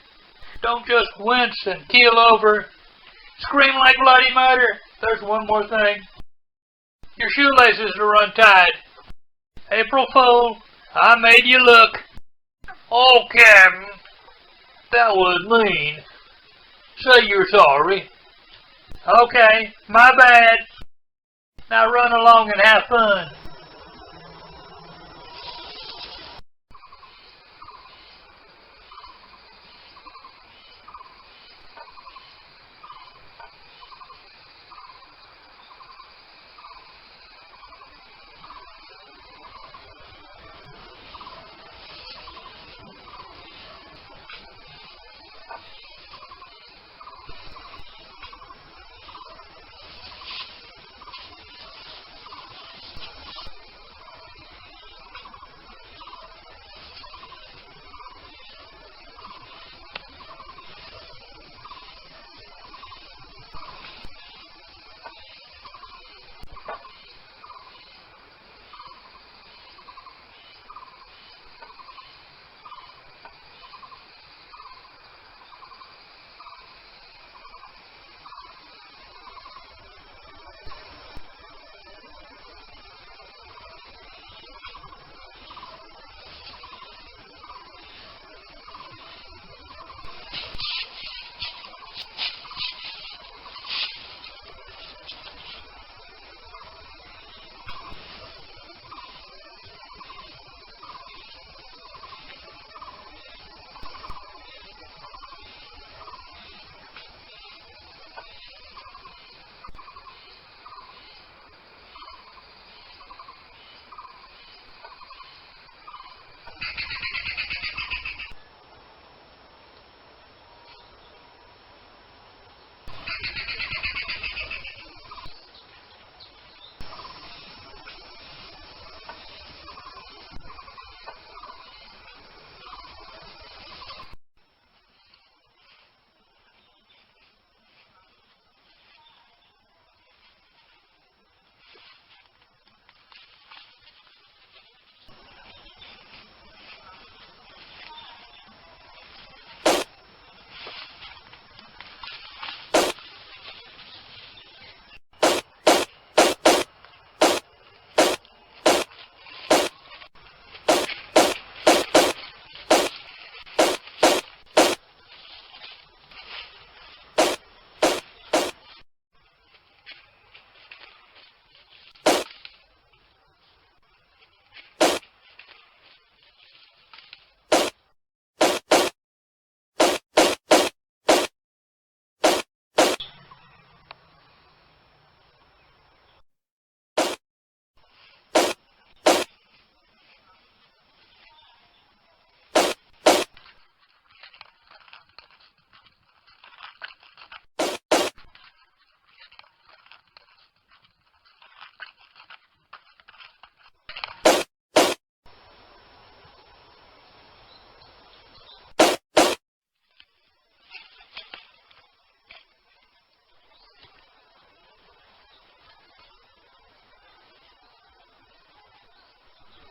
don't just wince and keel over. Scream like bloody murder. There's one more thing. Your shoelaces are untied. April Fool, I made you look. Oh, Captain, that was mean. Say you're sorry. Okay, my bad. Now run along and have fun.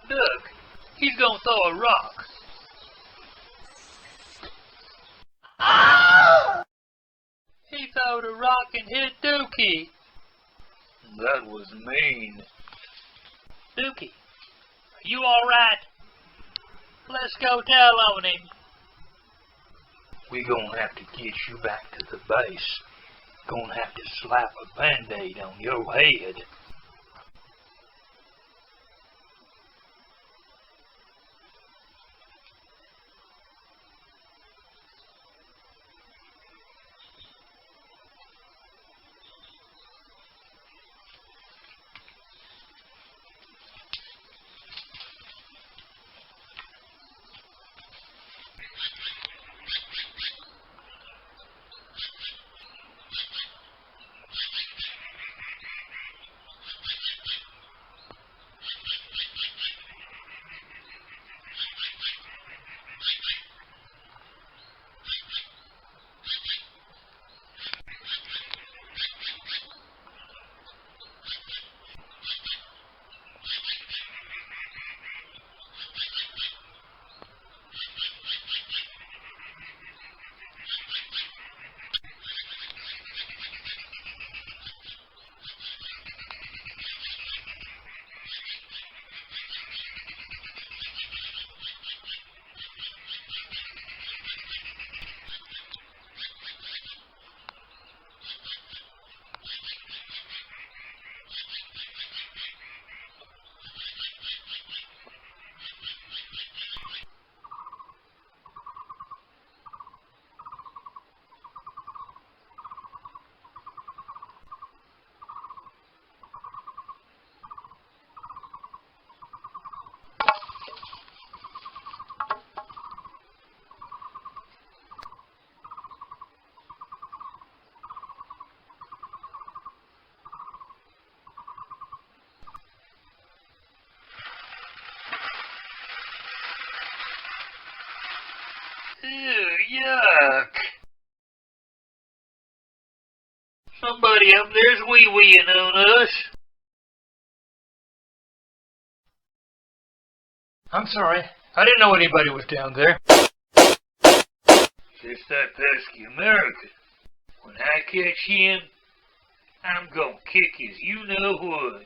Look, he's gonna throw a rock. He threw a rock and hit Dookie. That was mean. Dookie, are you alright? Let's go tell on him. We gonna have to get you back to the base. Gonna have to slap a band-aid on your head. Ew, yuck. Somebody up there's wee-weeing on us. I'm sorry. I didn't know anybody was down there. Just that pesky American. When I catch him, I'm gonna kick his you-know-what.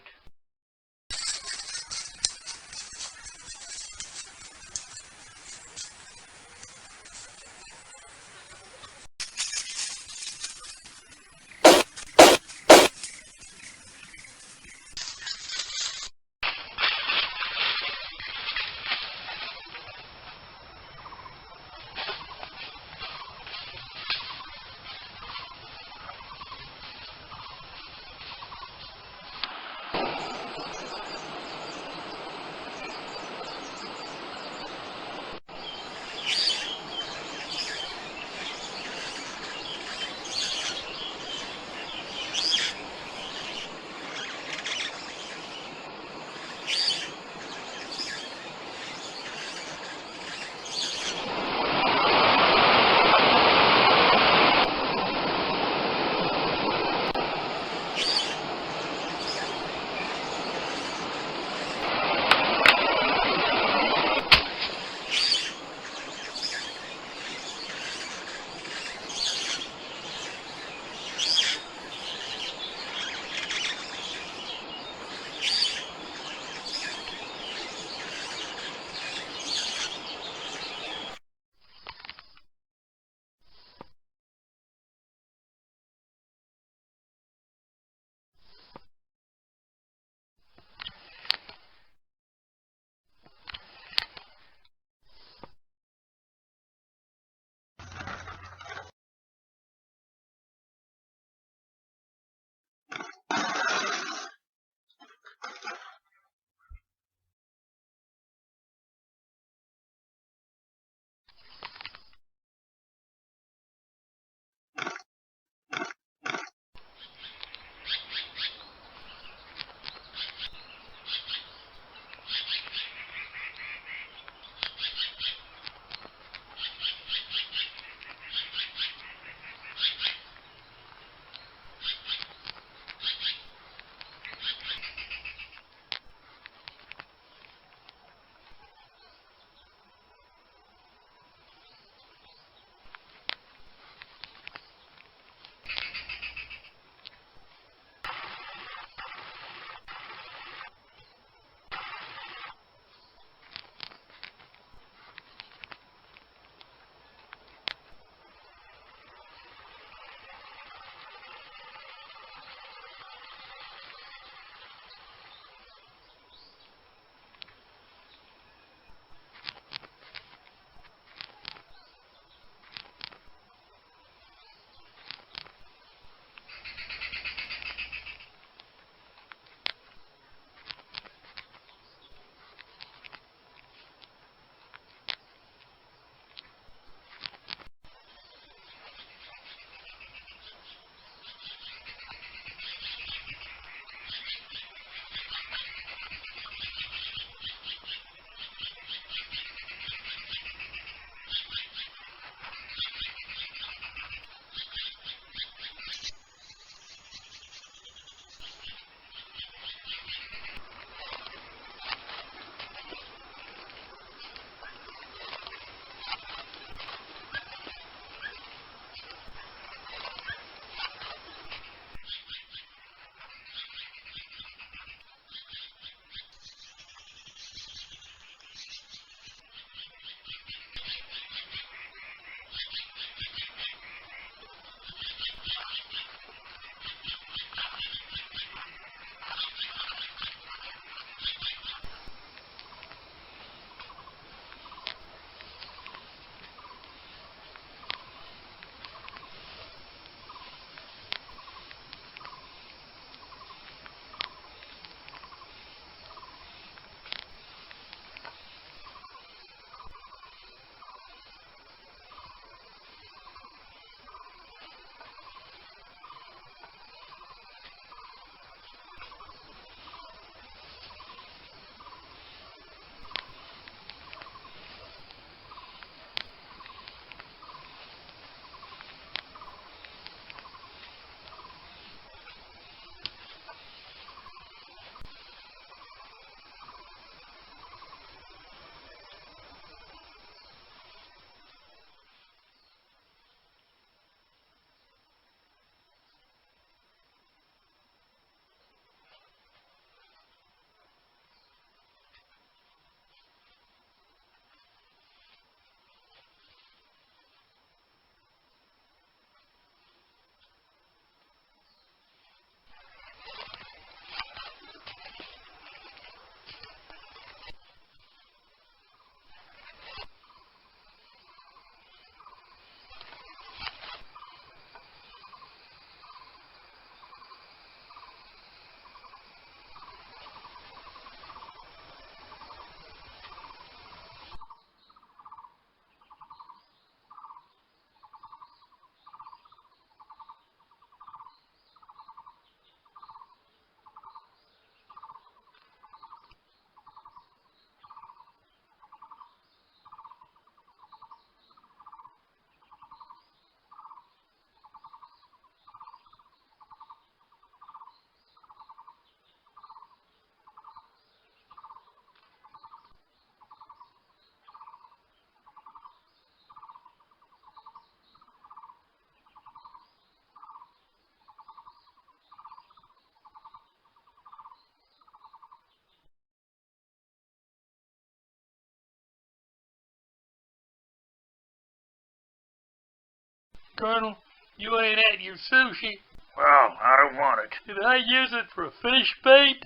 Colonel, you ain't at your sushi. Well, I don't want it. Did I use it for a fish bait?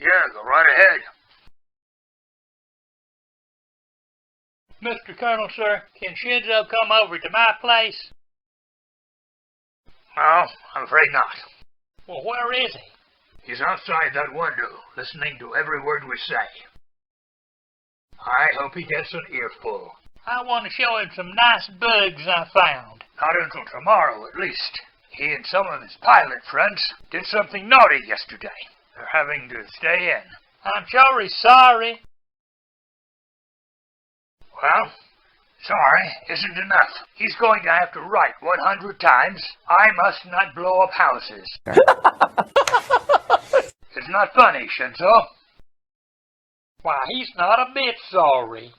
Yeah, go right ahead. Mr. Colonel, sir, can Shinzo come over to my place? No, I'm afraid not. Well, where is he? He's outside that window, listening to every word we say. I hope he gets an earful. I want to show him some nice bugs I found. Not until tomorrow, at least. He and some of his pilot friends did something naughty yesterday. They're having to stay in. I'm sure he's sorry. Well, sorry isn't enough. He's going to have to write 100 times, "I must not blow up houses." It's not funny, Shinzo. Why, he's not a bit sorry.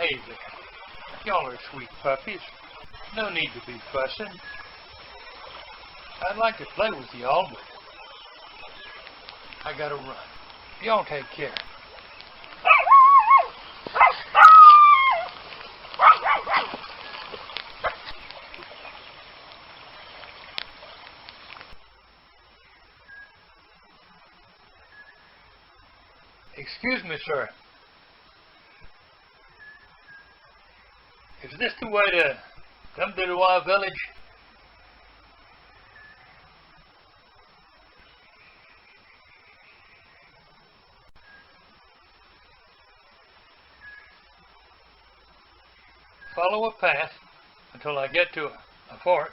hey there. Y'all are sweet puppies. No need to be fussing. I'd like to play with y'all, but I gotta run. Y'all take care. Excuse me, sir. Is this the way to come to the Wild Village? Follow a path until I get to a fork.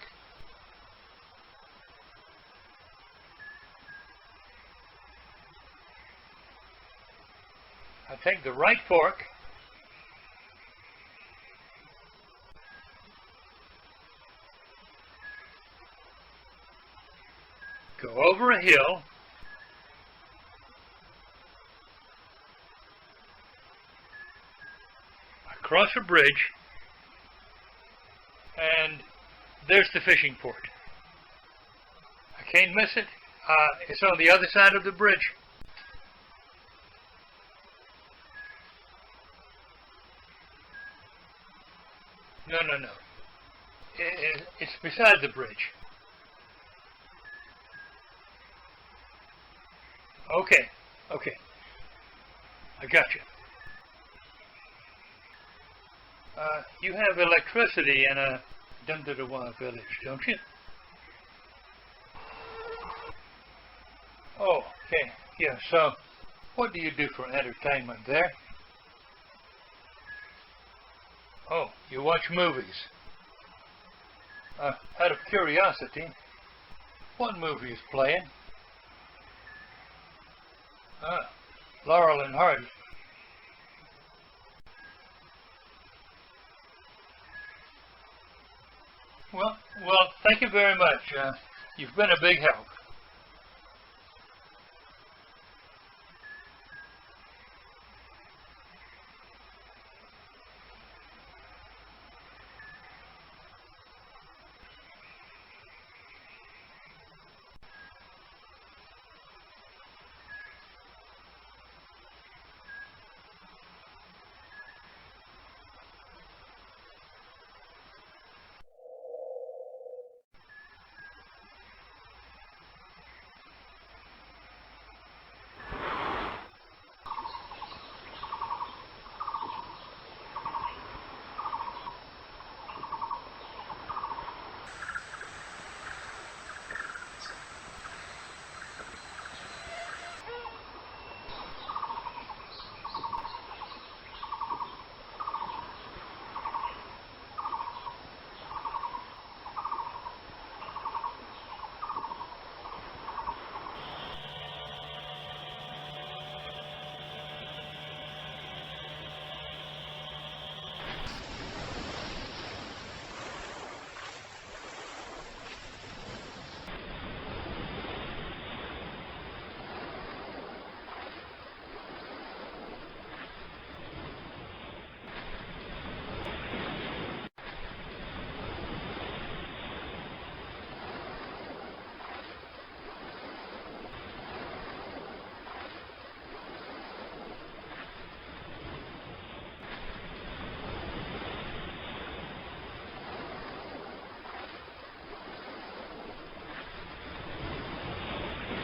I take the right fork. Go over a hill. Across a bridge. And there's the fishing port. I can't miss it. It's on the other side of the bridge. No. It's beside the bridge. Okay. I got you. You have electricity in a Wild Village, don't you? Oh, okay. Yeah, so what do you do for entertainment there? Oh, you watch movies. Out of curiosity, what movie is playing? Laurel and Hardy. Well, thank you very much. You've been a big help.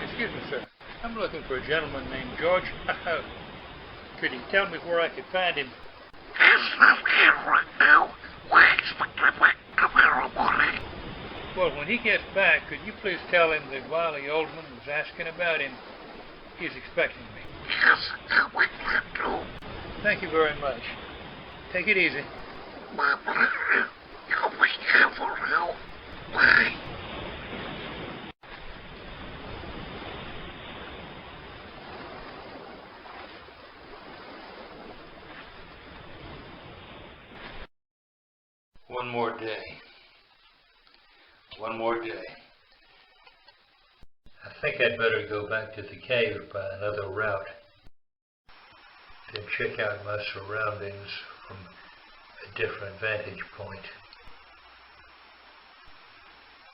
Excuse me, sir. I'm looking for a gentleman named George. Could you tell me where I could find him? Well, when he gets back, could you please tell him that Wiley Oldman was asking about him? He's expecting me. Yes, I would love to. Thank you very much. Take it easy. My pleasure. You be careful now. Bye. One more day. One more day. I think I'd better go back to the cave by another route. Then check out my surroundings from different vantage point.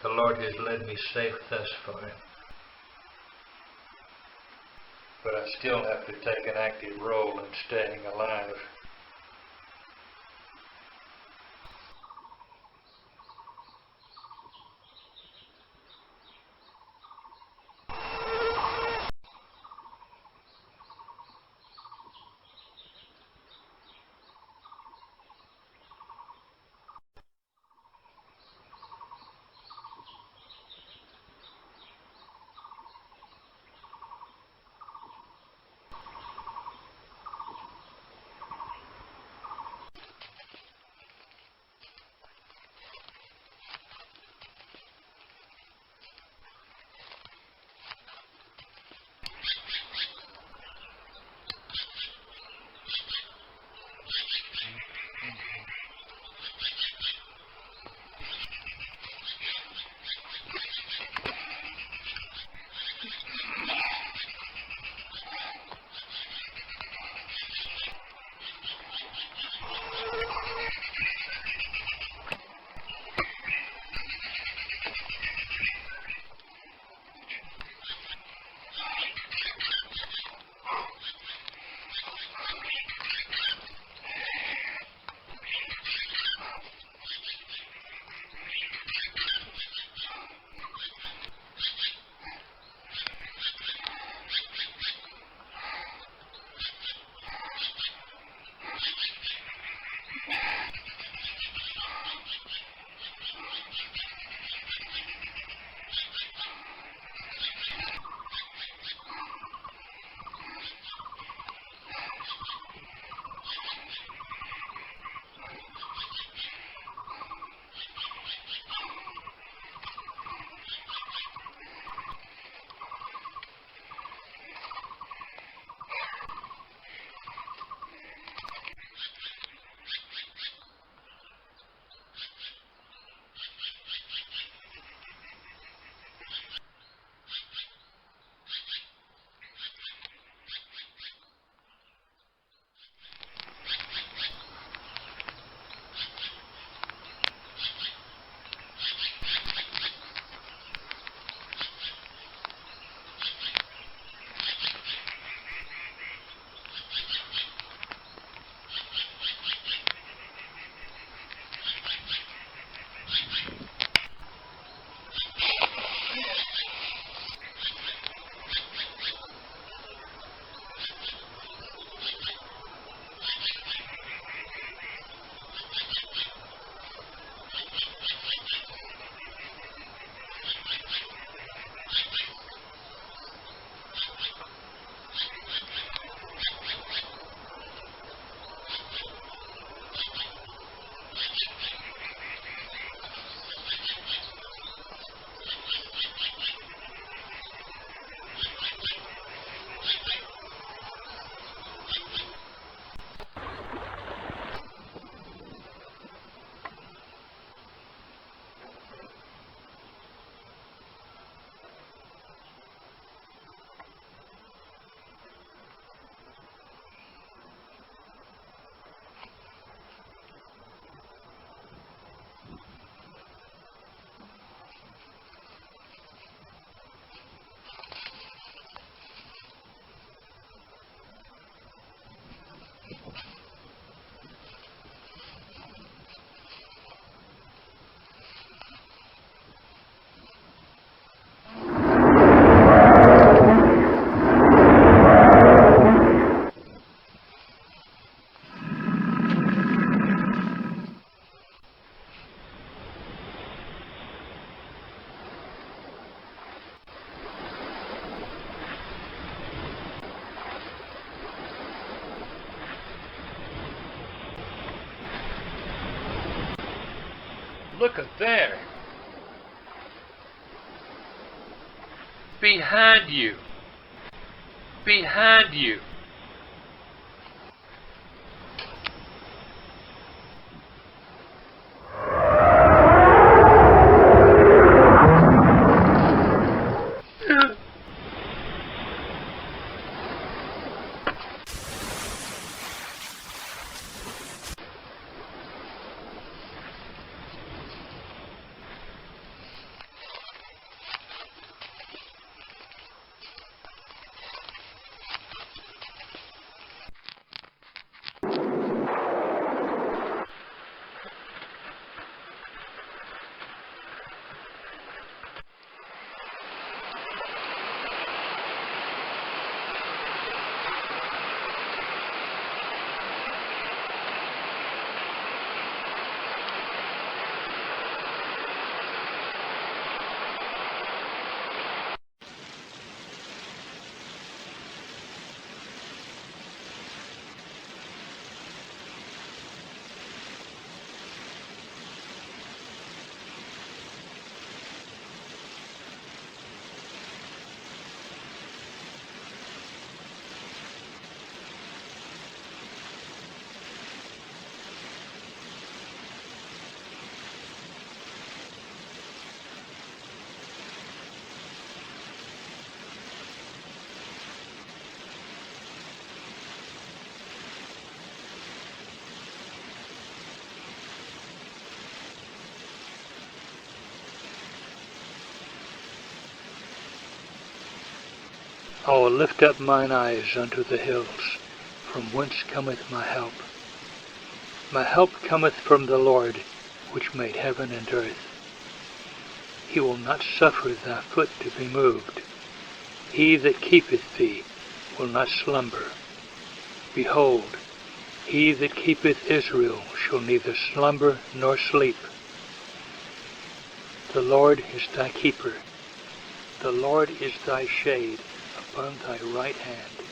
The Lord has led me safe thus far. But I still have to take an active role in staying alive. Look at there. Behind you. Behind you. I will lift up mine eyes unto the hills, from whence cometh my help. My help cometh from the Lord, which made heaven and earth. He will not suffer thy foot to be moved. He that keepeth thee will not slumber. Behold, he that keepeth Israel shall neither slumber nor sleep. The Lord is thy keeper. The Lord is thy shade upon thy right hand.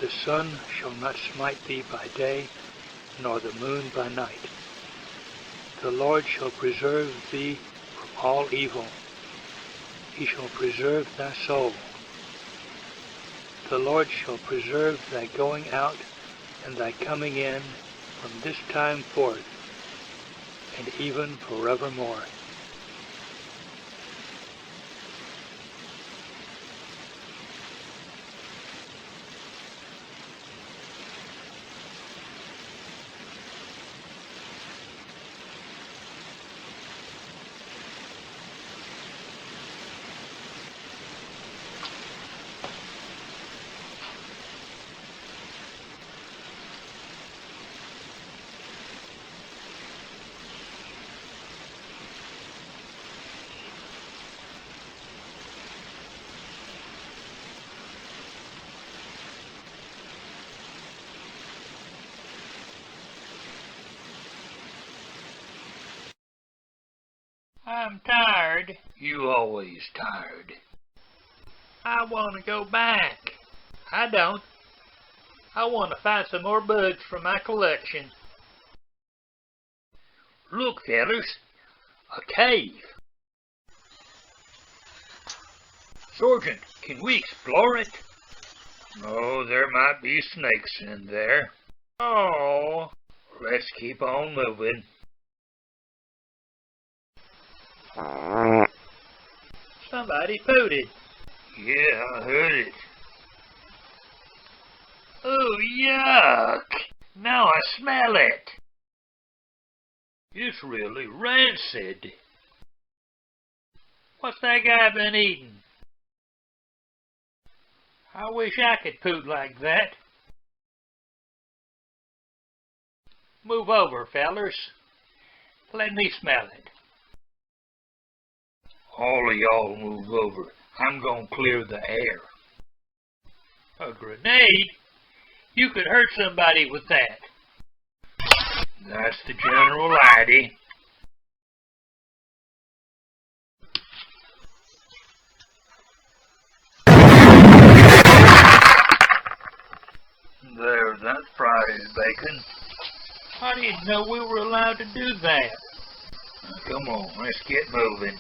The sun shall not smite thee by day, nor the moon by night. The Lord shall preserve thee from all evil. He shall preserve thy soul. The Lord shall preserve thy going out and thy coming in from this time forth, and even forevermore. I'm tired. You always tired. I want to go back. I don't. I want to find some more bugs for my collection. Look, fellas, a cave. Sergeant, can we explore it? Oh, there might be snakes in there. Oh, Let's keep on moving. somebody pooted. Yeah, I heard it. Oh, yuck. Now I smell it. It's really rancid. What's that guy been eating? I wish I could poot like that. Move over, fellers. Let me smell it. All of y'all move over. I'm gonna clear the air. A grenade? You could hurt somebody with that. That's the general idea. There, that fried his bacon. I didn't know we were allowed to do that. Come on, let's get moving.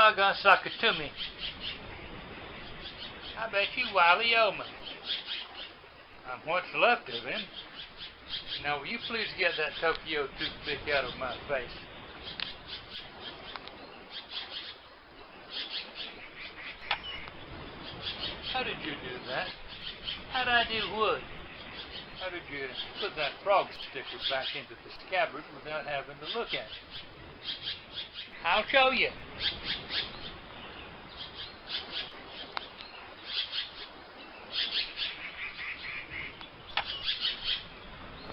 doggone sucker to me. I bet you Wiley Oldman. I'm what's left of him. Now, will you please get that Tokyo toothpick out of my face? How did you do that? How'd I do what? How did you put that frog sticker back into the scabbard without having to look at it? I'll show you.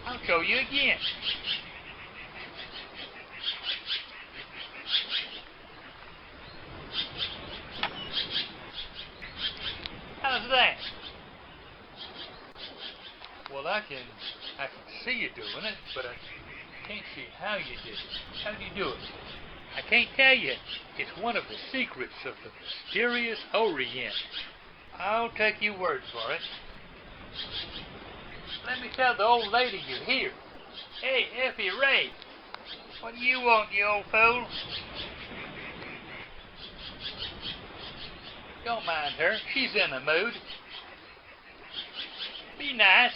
I'll show you again. How's that? Well, I can see you doing it, but I can't see how you did it. How do you do it? I can't tell you. It's one of the secrets of the mysterious Orient. I'll take your word for it. Let me tell the old lady you're here. Hey, Effie Ray. What do you want, you old fool? Don't mind her. She's in the mood. Be nice.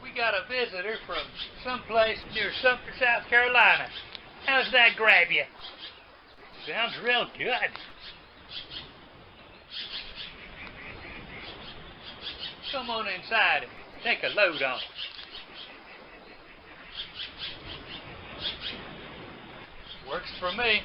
We got a visitor from someplace near Sumter, South Carolina. How's that grab you? Sounds real good. Come on inside and take a load on. Works for me.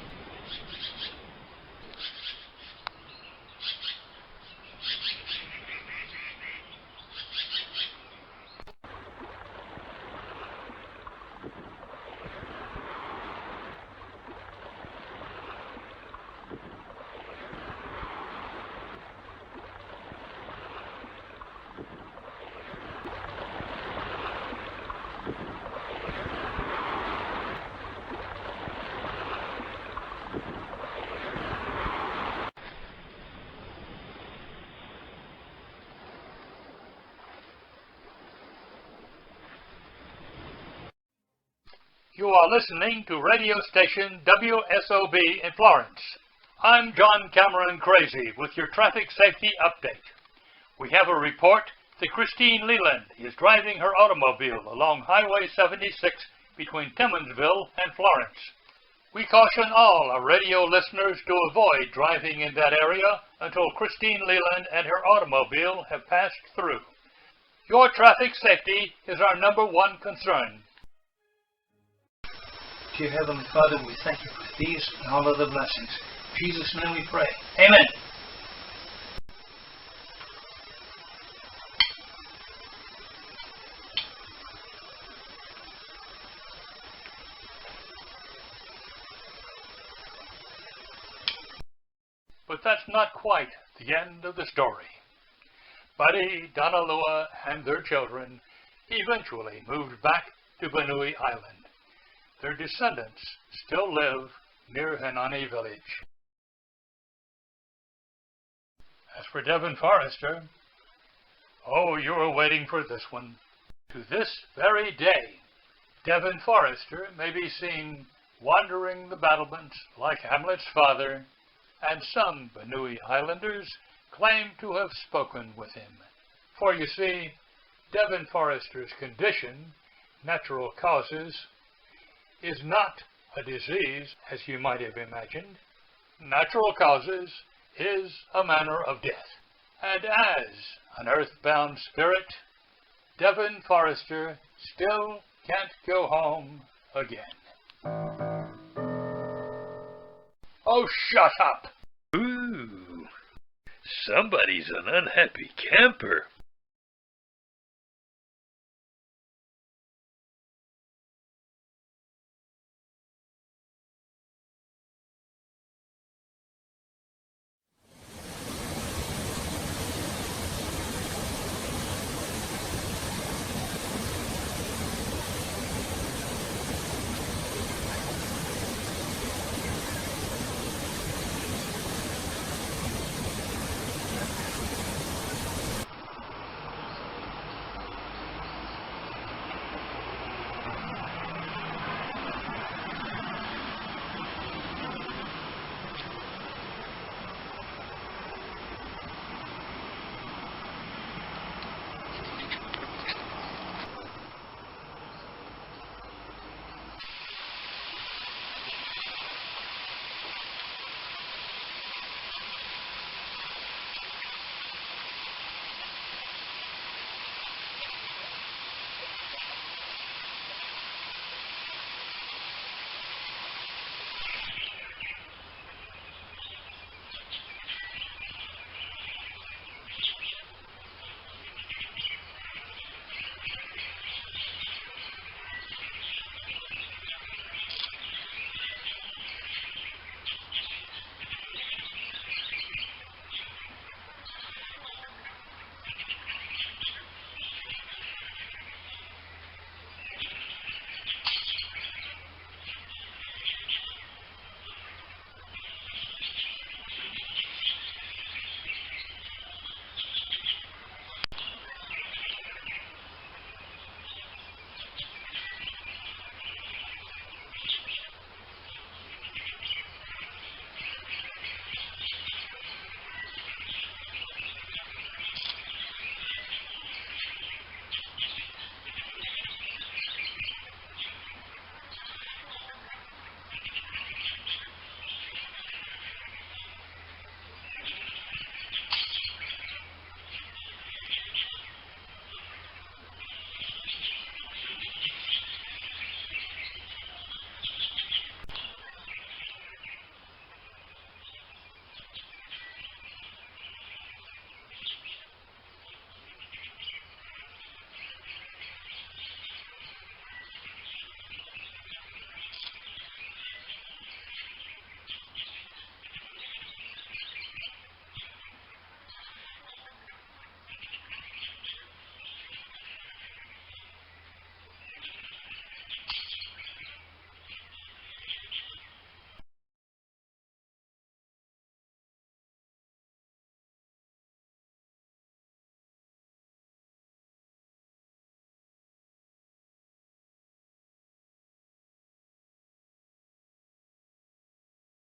You are listening to radio station WSOB in Florence. I'm John Cameron Crazy with your traffic safety update. We have a report that Christine Leland is driving her automobile along Highway 76 between Timmonsville and Florence. We caution all our radio listeners to avoid driving in that area until Christine Leland and her automobile have passed through. Your traffic safety is our #1 concern. Dear Heavenly Father, we thank you for these and all other blessings. In Jesus' name we pray. Amen. But that's not quite the end of the story. Buddy, Donalua, and their children eventually moved back to Benui Island. Their descendants still live near Hanani Village. As for Devin Forrester, oh, you were waiting for this one. To this very day, Devin Forrester may be seen wandering the battlements like Hamlet's father, and some Benui Islanders claim to have spoken with him. For you see, Devin Forrester's condition, natural causes, is not a disease, as you might have imagined. Natural causes is a manner of death. And as an earthbound spirit, Devin Forrester still can't go home again. Oh, shut up! Ooh, somebody's an unhappy camper.